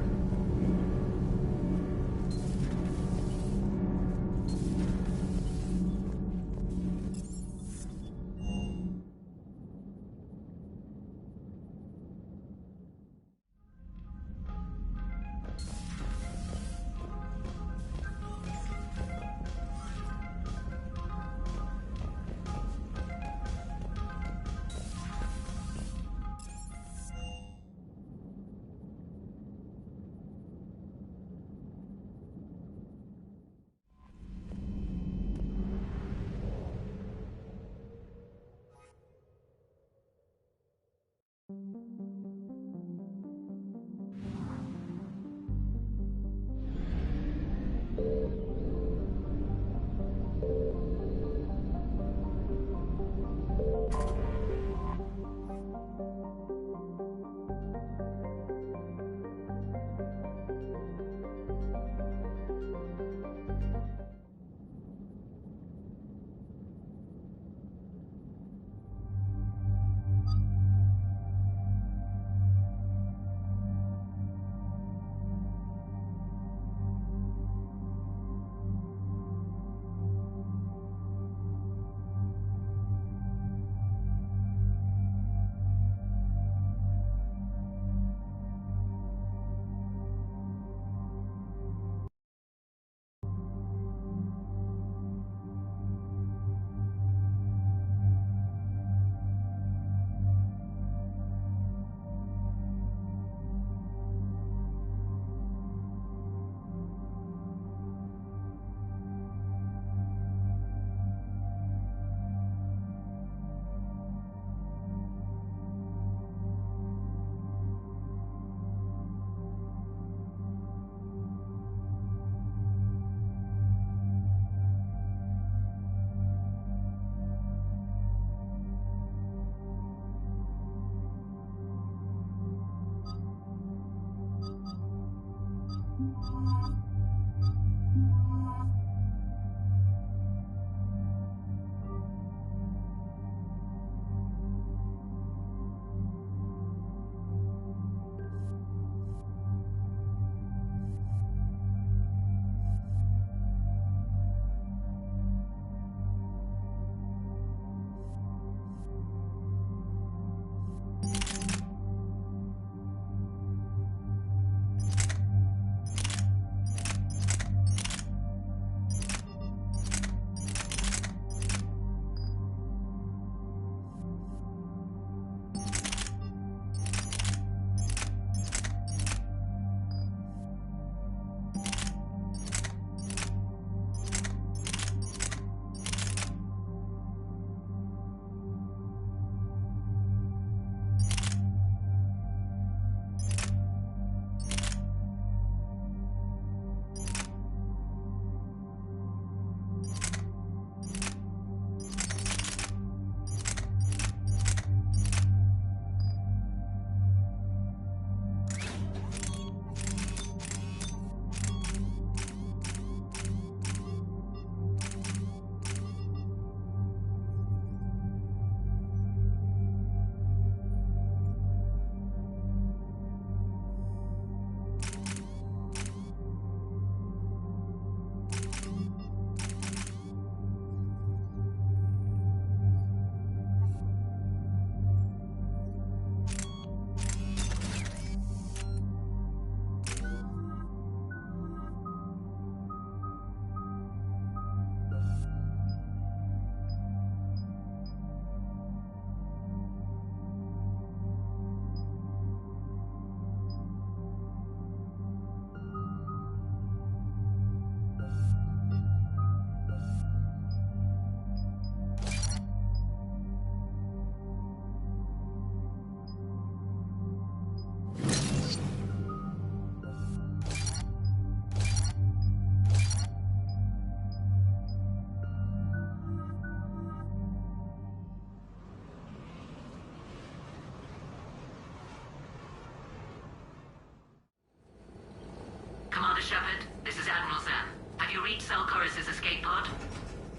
Alcoris' escape pod?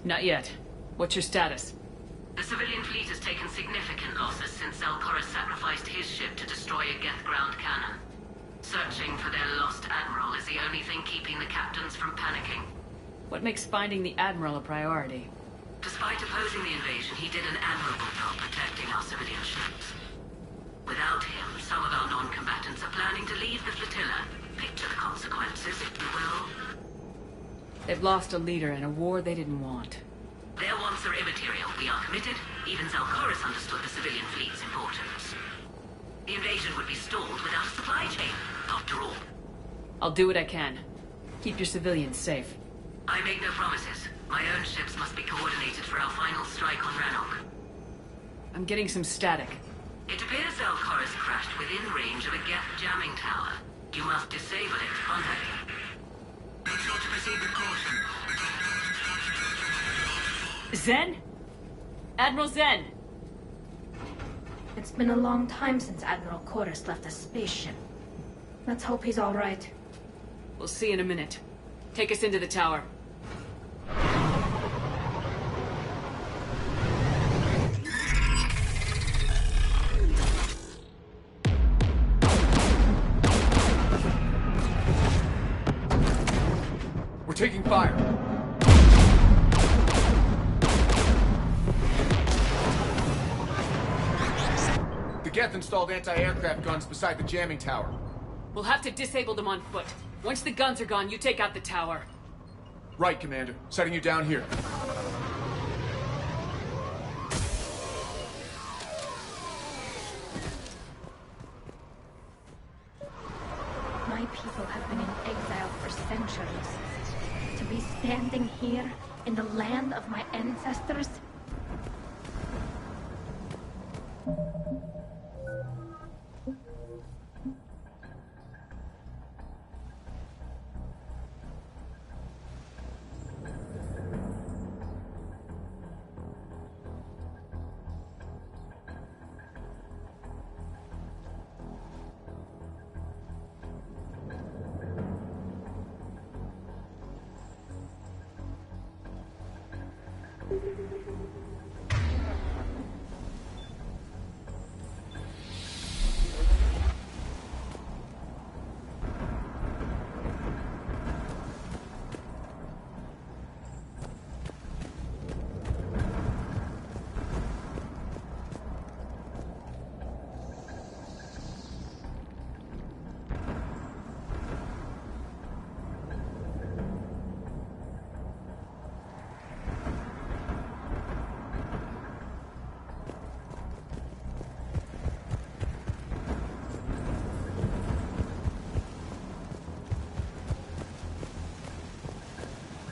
Not yet. What's your status? The civilian fleet has taken significant losses since Alcoris sacrificed his ship to destroy a Geth ground cannon. Searching for their lost admiral is the only thing keeping the captains from panicking. What makes finding the Admiral a priority? Despite opposing the invasion, he did an admirable job protecting our civilian ships. Without him, some of our non-combatants are planning to leave the flotilla. Picture the consequences, if you will. They've lost a leader in a war they didn't want. Their wants are immaterial. We are committed. Even Zalcoris understood the civilian fleet's importance. The invasion would be stalled without a supply chain, after all. I'll do what I can. Keep your civilians safe. I make no promises. My own ships must be coordinated for our final strike on Rannoch. I'm getting some static. It appears Zalcoris crashed within range of a Geth jamming tower. You must disable it unheavy. Make sure to proceed with caution. Zen? Admiral Zen! It's been a long time since Admiral Chorus left a spaceship. Let's hope he's all right. We'll see in a minute. Take us into the tower. We're taking fire. The Geth installed anti-aircraft guns beside the jamming tower. We'll have to disable them on foot. Once the guns are gone, you take out the tower. Right, Commander. Setting you down here. My people have been in exile for centuries. To be standing here in the land of my ancestors?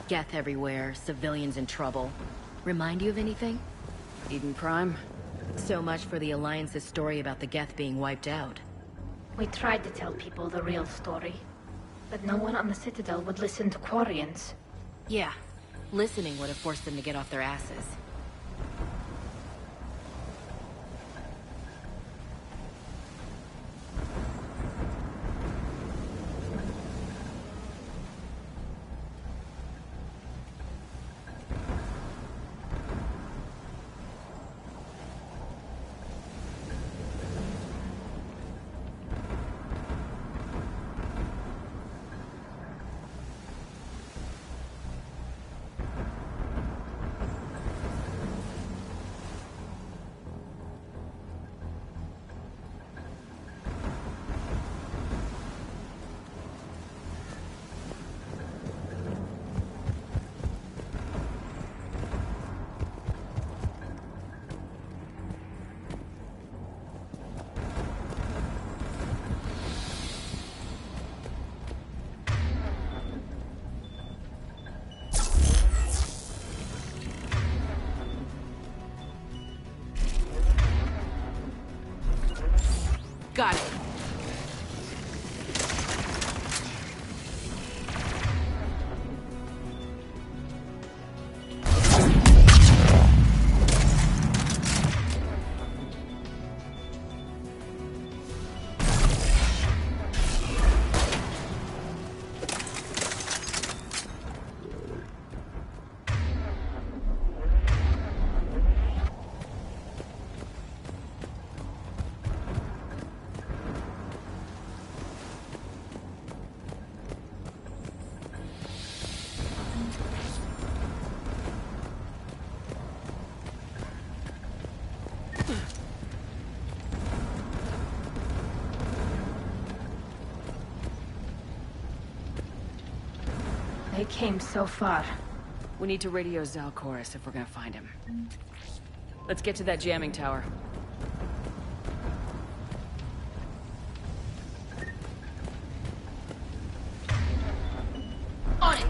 Geth everywhere, civilians in trouble. Remind you of anything? Eden Prime? So much for the Alliance's story about the Geth being wiped out. We tried to tell people the real story, but no one on the Citadel would listen to Quarians. Yeah, listening would have forced them to get off their asses. Got it. came so far. We need to radio Zalcoris if we're gonna find him. Let's get to that jamming tower. On it!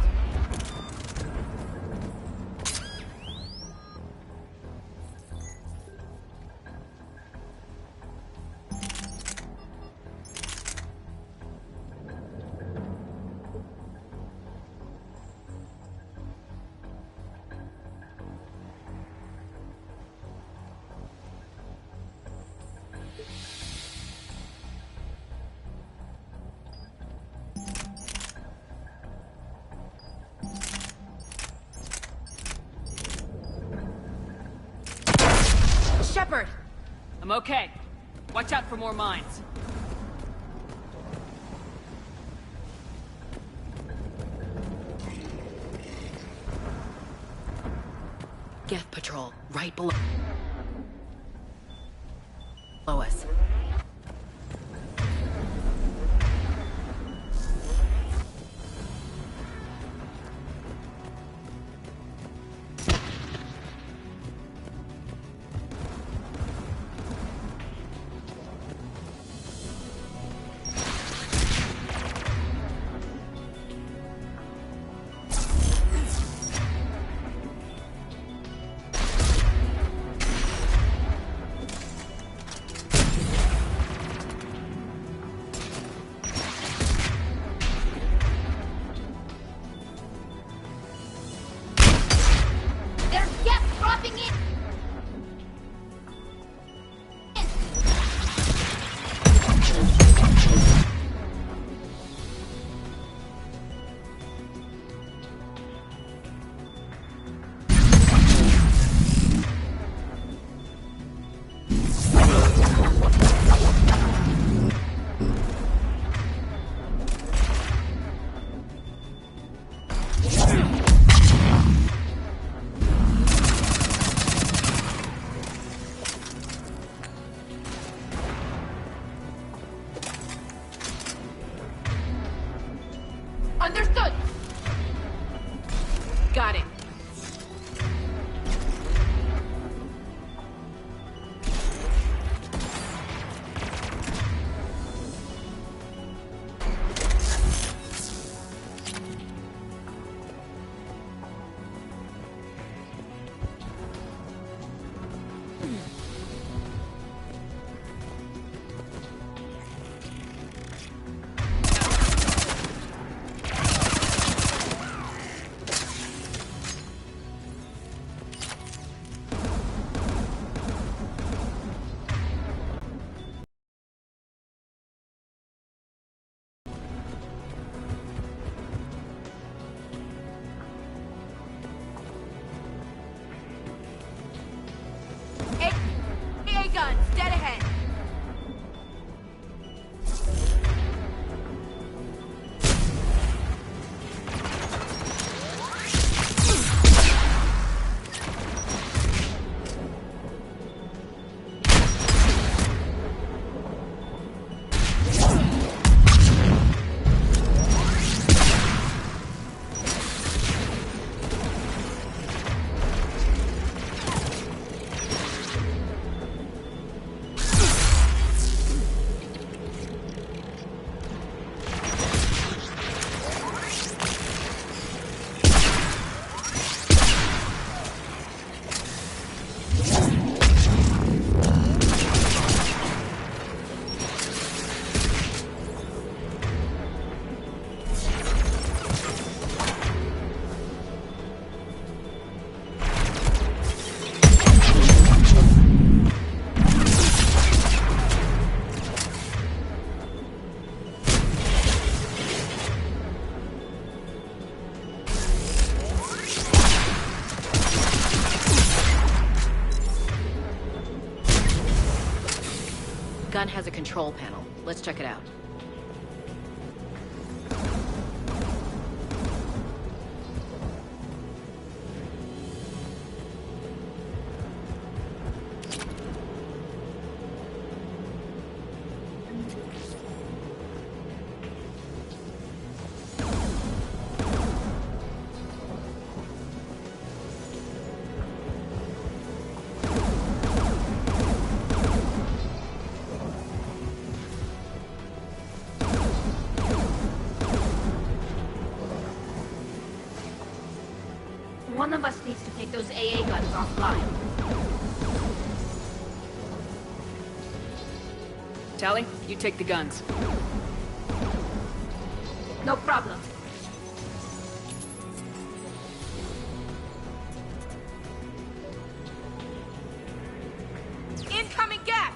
Shepard! I'm okay. Watch out for more mines. Geth patrol, right below us. Understood! Got it. AA guns, dead ahead! Gun has a control panel. Let's check it out. One of us needs to take those AA guns offline. Tally, you take the guns. No problem. Incoming gas!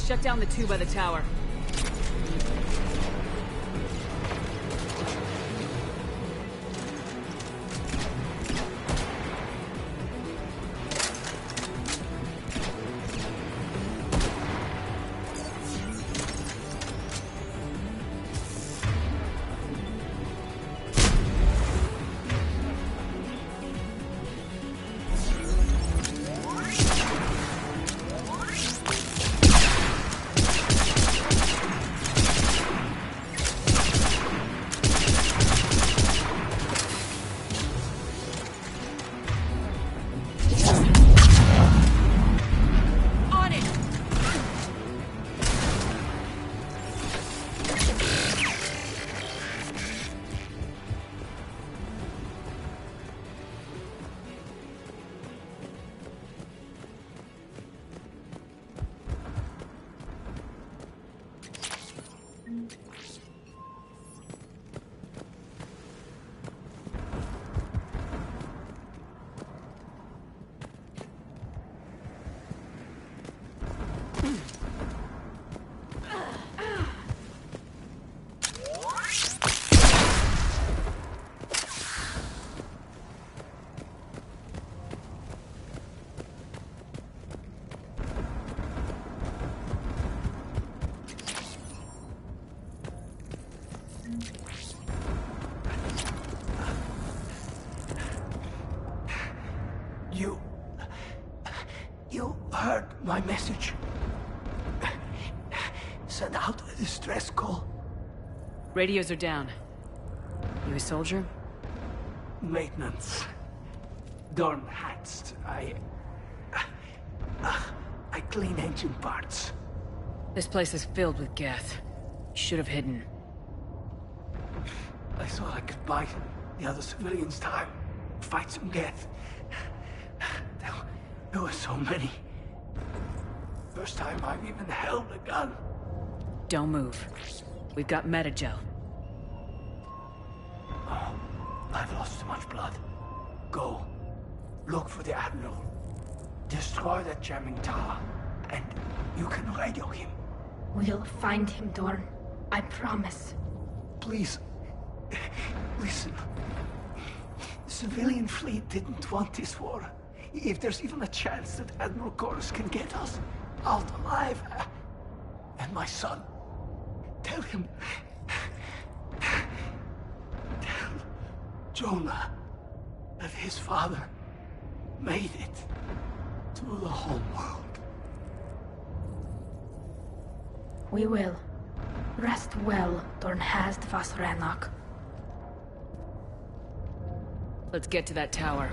Shut down the two by the tower. You heard my message. Send out a distress call. Radios are down. You a soldier? Maintenance. Dorn hats. I clean engine parts. This place is filled with Geth. You should have hidden. I thought I could buy the other civilians time. Fight some Geth. There were so many. First time I've even held a gun. Don't move. We've got Metagel. Oh, I've lost too much blood. Go. Look for the Admiral. Destroy that jamming tower. And you can radio him. We'll find him, Dorn. I promise. Please. Listen. The civilian fleet didn't want this war. If there's even a chance that Admiral Chorus can get us out alive. And my son. Tell him. Tell Jonah that his father made it to the whole world. We will. Rest well, Dornhazd Vasranok. Let's get to that tower.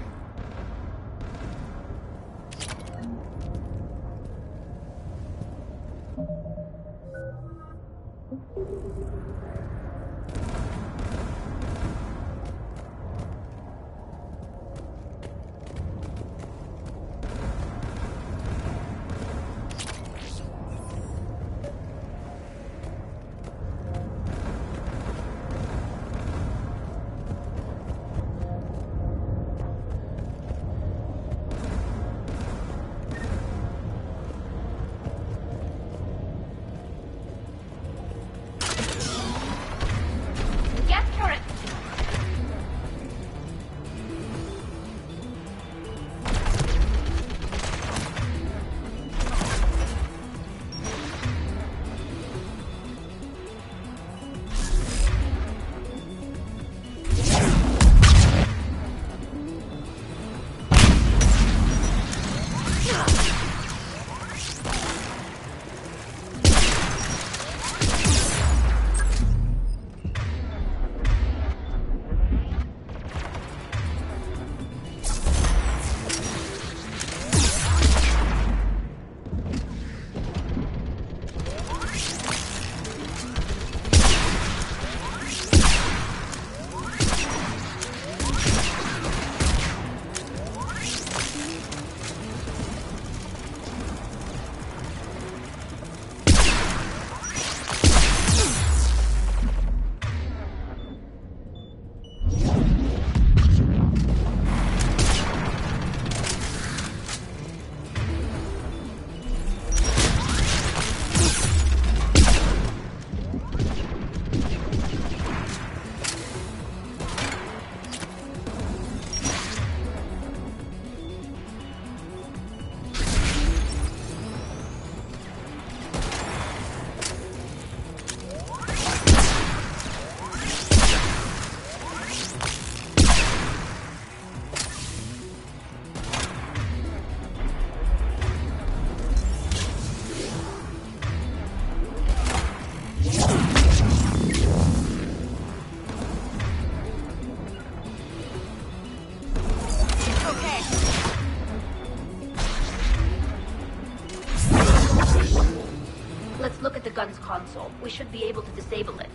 gun's console. We should be able to disable it.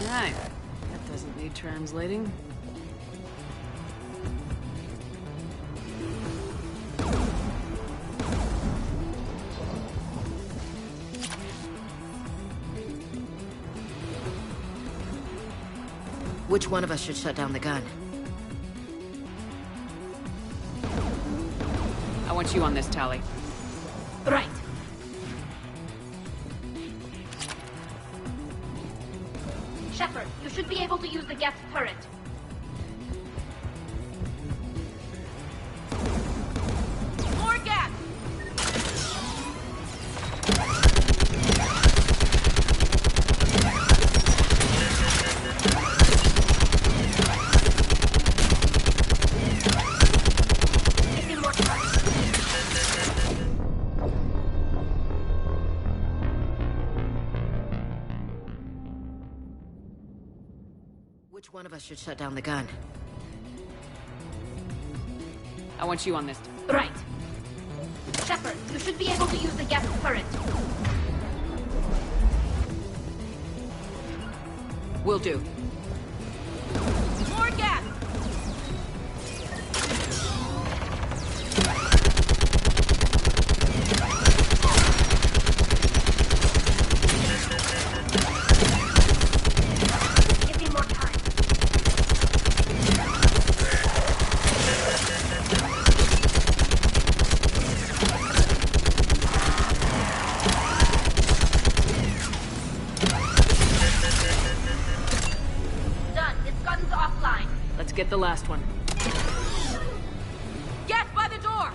Right. That doesn't need translating. Which one of us should shut down the gun? I want you on this, Tali. Right. Shepard, you should be able to use the gas turret. More gas! Which one of us should shut down the gun? I want you on this. Right. Shepard, you should be able to use the Geth current. Will do. More gas! Give me more time. Done. This gun's offline. Let's get the last one. Get by the door!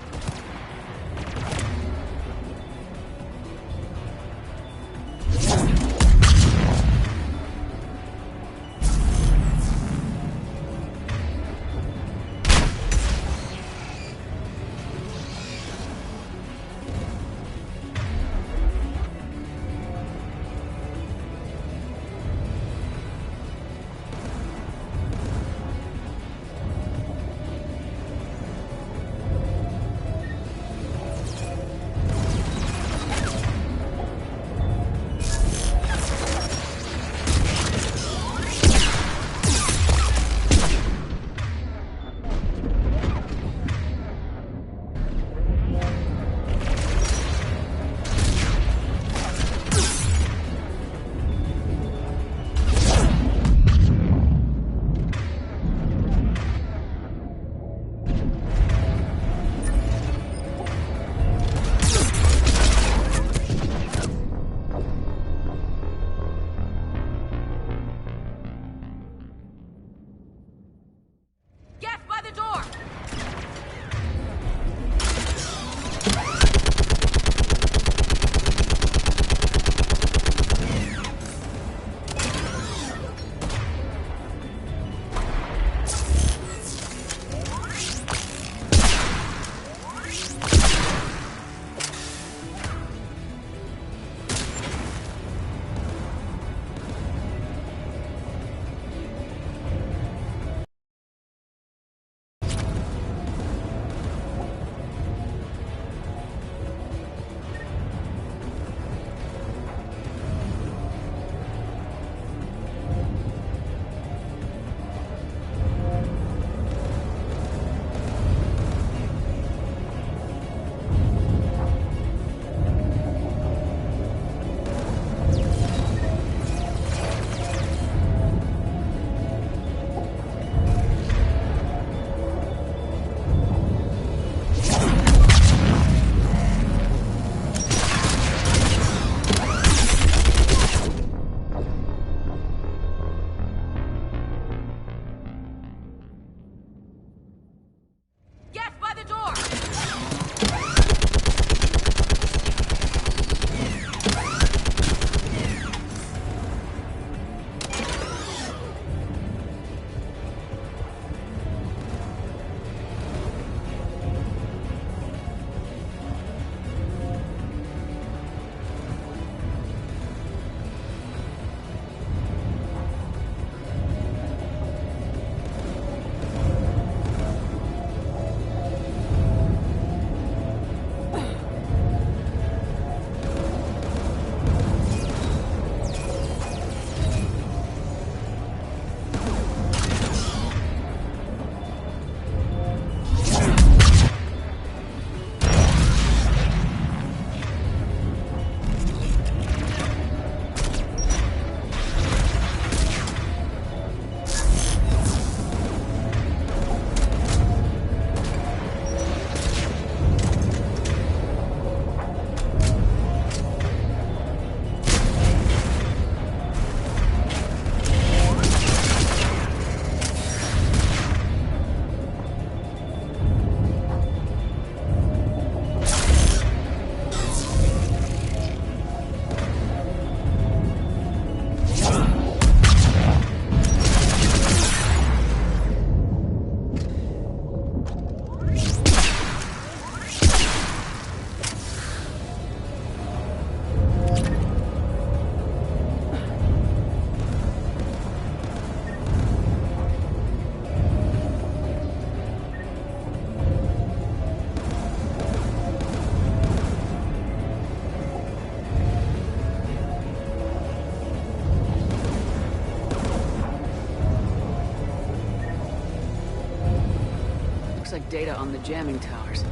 of data on the jamming towers.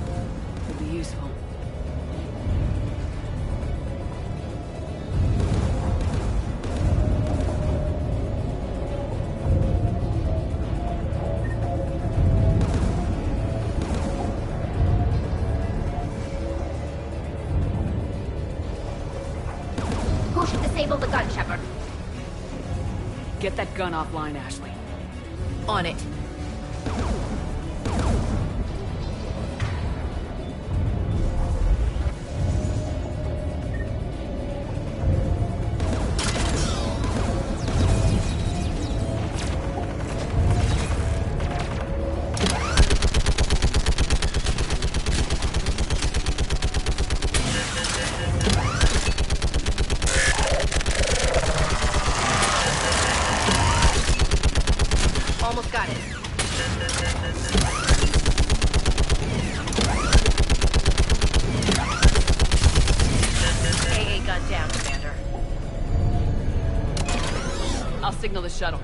Could be useful. Who should disable the gun, Shepard? Get that gun offline, Ashley. On it. Almost got it. AA gun down, Commander. I'll signal the shuttle.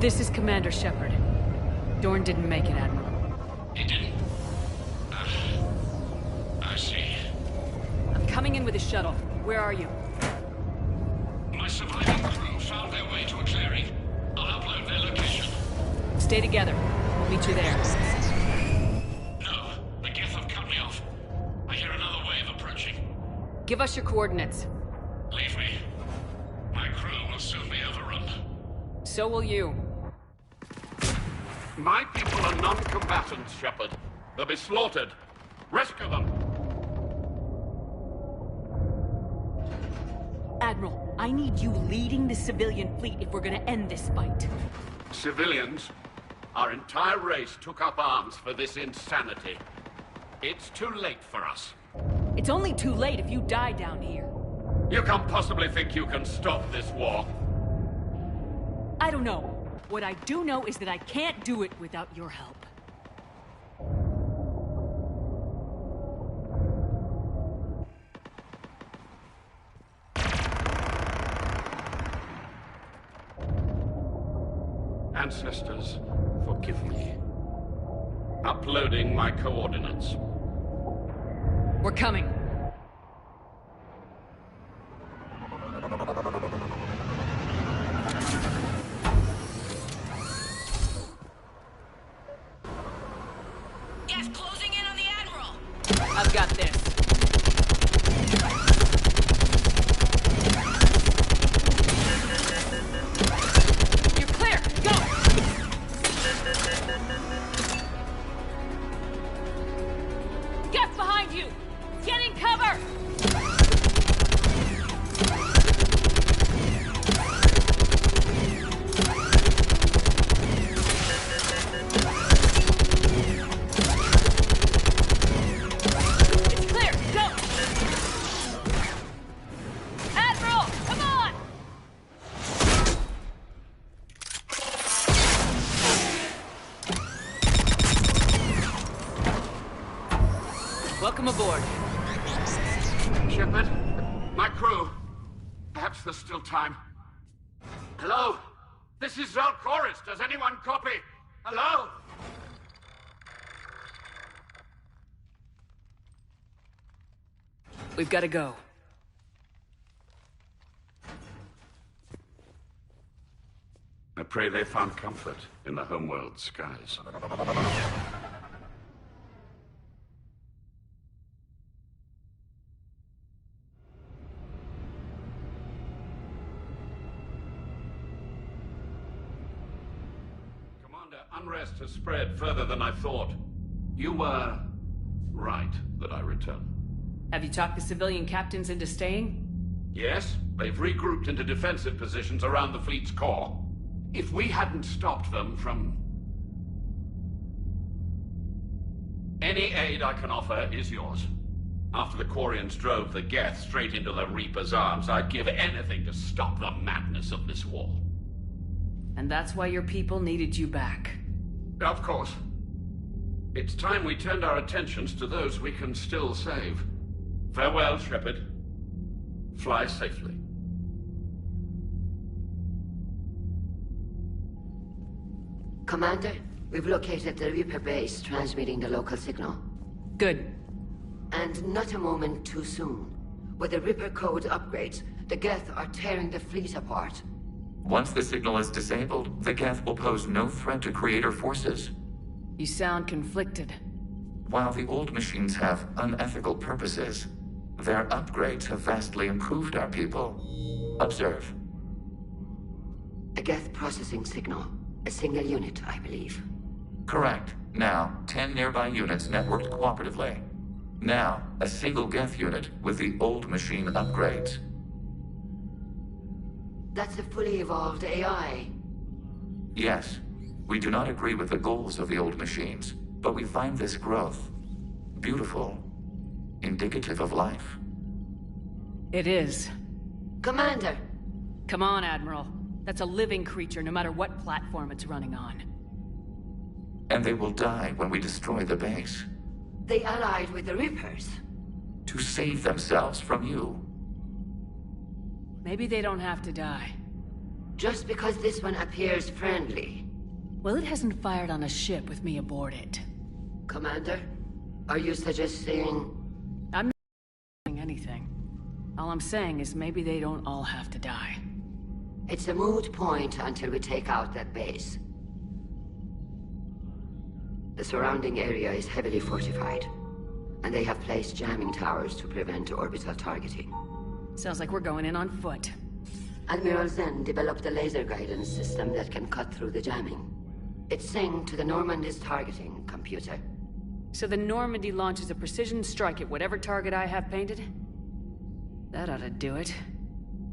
This is Commander Shepard. Dorn didn't make it, Admiral. He didn't? I see. I'm coming in with a shuttle. Where are you? My surviving crew found their way to a clearing. I'll upload their location. Stay together. We'll meet you there. No, the Geth have cut me off. I hear another wave approaching. Give us your coordinates. Leave me. My crew will soon be overrun. So will you. My people are non-combatants, Shepard. They'll be slaughtered. Rescue them. Admiral, I need you leading the civilian fleet if we're gonna end this fight. Civilians, our entire race took up arms for this insanity. It's too late for us. It's only too late if you die down here. You can't possibly think you can stop this war. I don't know. What I do know is that I can't do it without your help. Ancestors, forgive me. Uploading my coordinates. We're coming. Gas closing in on the Admiral! I've got this. You're clear! Go! Get behind you! Get in cover! Welcome aboard. Shepard, my crew. Perhaps there's still time. Hello? This is Zalcoris. Does anyone copy? Hello? We've got to go. I pray they found comfort in the homeworld skies. Unrest has spread further than I thought. You were right that I return. Have you talked the civilian captains into staying? Yes, they've regrouped into defensive positions around the fleet's core. If we hadn't stopped them from... Any aid I can offer is yours. After the Quarians drove the Geth straight into the Reaper's arms, I'd give anything to stop the madness of this war. And that's why your people needed you back. Of course. It's time we turned our attentions to those we can still save. Farewell, Shepard. Fly safely. Commander, we've located the Reaper base transmitting the local signal. Good. And not a moment too soon. With the Reaper code upgrades, the Geth are tearing the fleet apart. Once the signal is disabled, the Geth will pose no threat to Creator forces. You sound conflicted. While the old machines have unethical purposes, their upgrades have vastly improved our people. Observe. A Geth processing signal. A single unit, I believe. Correct. Now, 10 nearby units networked cooperatively. Now, a single Geth unit with the old machine upgrades. That's a fully evolved AI. Yes. We do not agree with the goals of the old machines, but we find this growth beautiful, indicative of life. It is. Commander! Come on, Admiral. That's a living creature, no matter what platform it's running on. And they will die when we destroy the base. They allied with the Reapers. To save themselves from you. Maybe they don't have to die. Just because this one appears friendly. Well, it hasn't fired on a ship with me aboard it. Commander, are you suggesting... I'm not saying anything. All I'm saying is maybe they don't all have to die. It's a moot point until we take out that base. The surrounding area is heavily fortified, and they have placed jamming towers to prevent orbital targeting. Sounds like we're going in on foot. Admiral Zen developed a laser guidance system that can cut through the jamming. It's synced to the Normandy's targeting computer. So the Normandy launches a precision strike at whatever target I have painted? That ought to do it.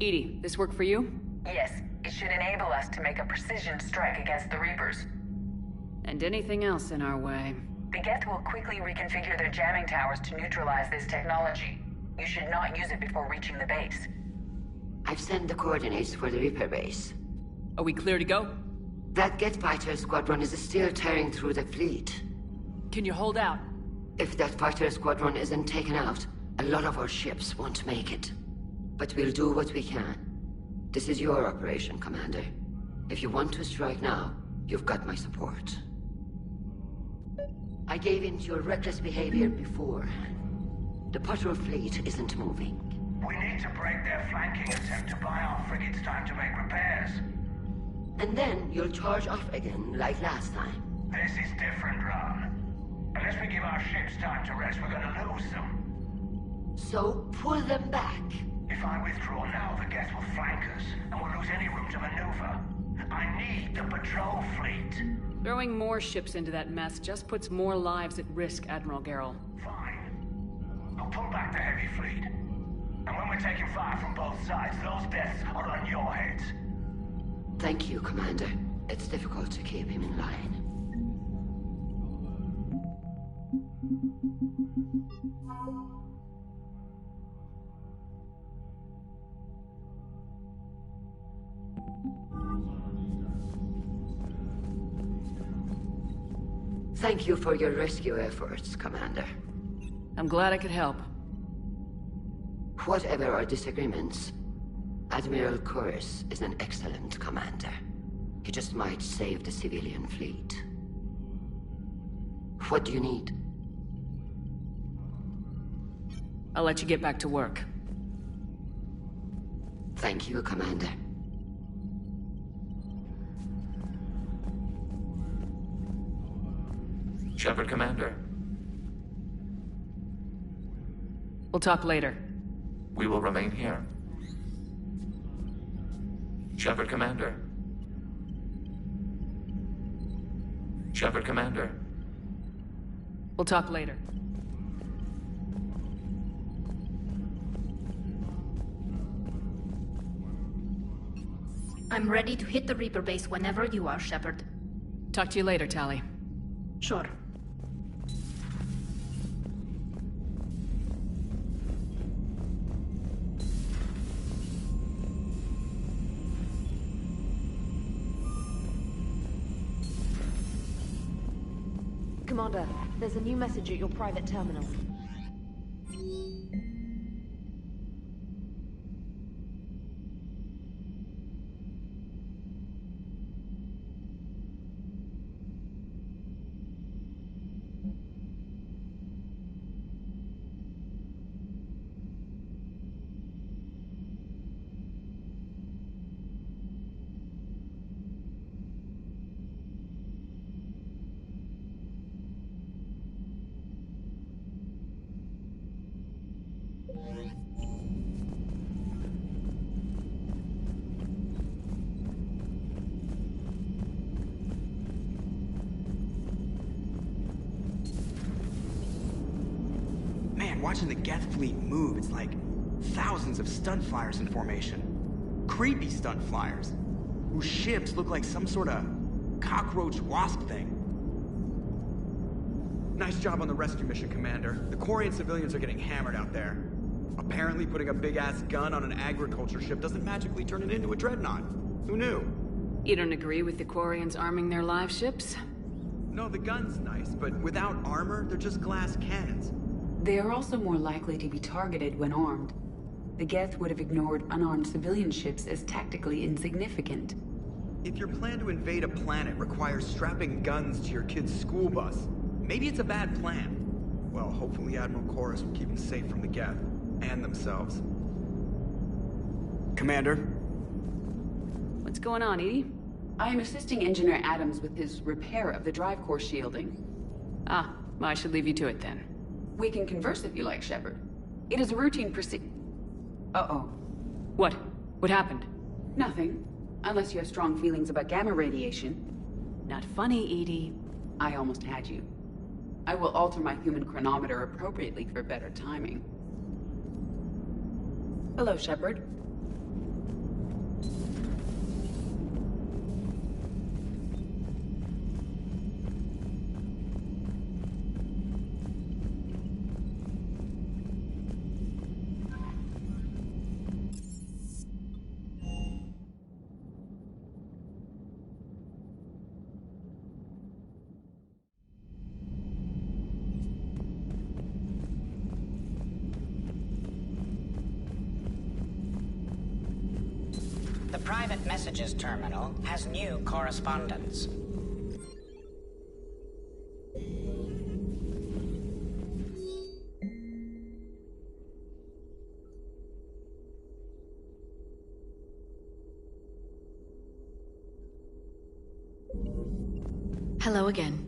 EDI, this work for you? Yes, it should enable us to make a precision strike against the Reapers. And anything else in our way. The Geth will quickly reconfigure their jamming towers to neutralize this technology. You should not use it before reaching the base. I've sent the coordinates for the Reaper base. Are we clear to go? That Geth fighter squadron is still tearing through the fleet. Can you hold out? If that fighter squadron isn't taken out, a lot of our ships won't make it. But we'll do what we can. This is your operation, Commander. If you want to strike now, you've got my support. I gave in to your reckless behavior before. The patrol fleet isn't moving. We need to break their flanking attempt to buy our frigates time to make repairs. And then you'll charge off again, like last time. This is different, Ron. Unless we give our ships time to rest, we're gonna lose them. So, pull them back. If I withdraw now, the Geth will flank us, and we'll lose any room to maneuver. I need the patrol fleet. Throwing more ships into that mess just puts more lives at risk, Admiral Gerrel. Fine. I'll pull back the heavy fleet. And when we're taking fire from both sides, those deaths are on your heads. Thank you, Commander. It's difficult to keep him in line. Thank you for your rescue efforts, Commander. I'm glad I could help. Whatever our disagreements, Admiral Koris is an excellent commander. He just might save the civilian fleet. What do you need? I'll let you get back to work. Thank you, Commander. Shepard, Commander. We'll talk later. We will remain here. Shepard, Commander. Shepard, Commander. We'll talk later. I'm ready to hit the Reaper base whenever you are, Shepard. Talk to you later, Tali. Sure. Commander, there's a new message at your private terminal. Man, watching the Geth fleet move, it's like thousands of stunt flyers in formation. Creepy stunt flyers, whose ships look like some sort of cockroach wasp thing. Nice job on the rescue mission, Commander. The Quarian civilians are getting hammered out there. Apparently putting a big-ass gun on an agriculture ship doesn't magically turn it into a dreadnought. Who knew? You don't agree with the Quarians arming their live ships? No, the gun's nice, but without armor, they're just glass cannons. They are also more likely to be targeted when armed. The Geth would have ignored unarmed civilian ships as tactically insignificant. If your plan to invade a planet requires strapping guns to your kid's school bus, maybe it's a bad plan. Well, hopefully Admiral Chorus will keep them safe from the Geth, and themselves. Commander? What's going on, Edie? I am assisting Engineer Adams with his repair of the drive core shielding. Ah, well, I should leave you to it then. We can converse if you like, Shepard. It is a routine Uh-oh. What? What happened? Nothing. Unless you have strong feelings about gamma radiation. Not funny, Edie. I almost had you. I will alter my human chronometer appropriately for better timing. Hello, Shepard. The private messages terminal has new correspondence. Hello again.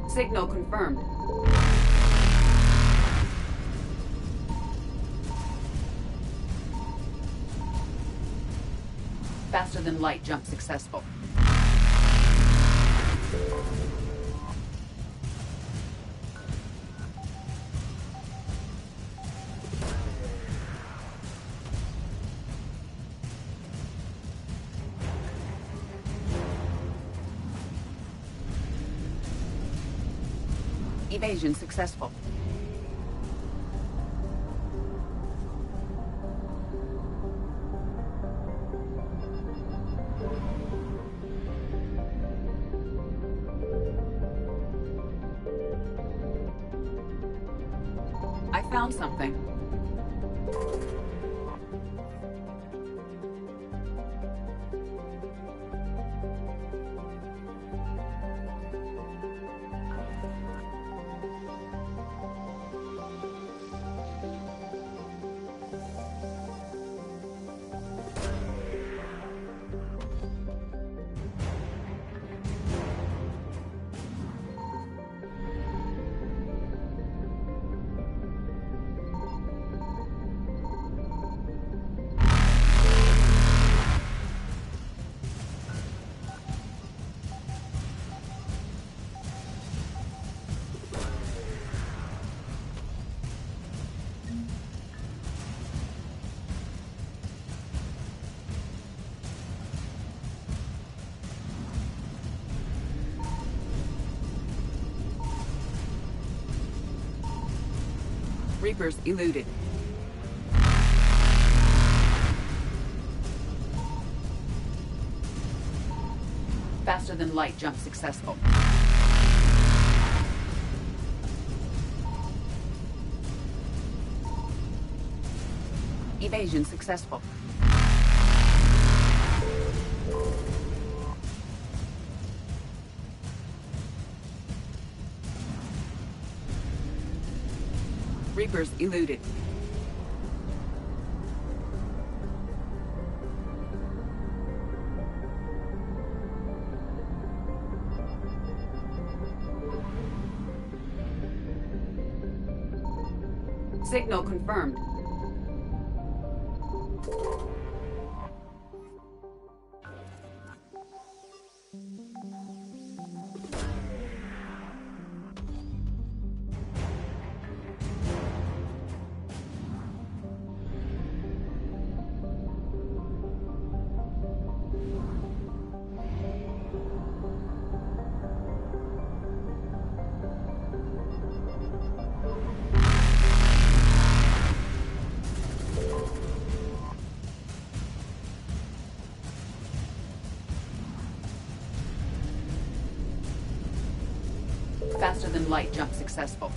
Signal confirmed. Faster than light jump successful. Evasion successful. I found something. Reapers eluded. Faster than light jump successful. Evasion successful. Reapers eluded. Signal confirmed. Faster than light jump successful.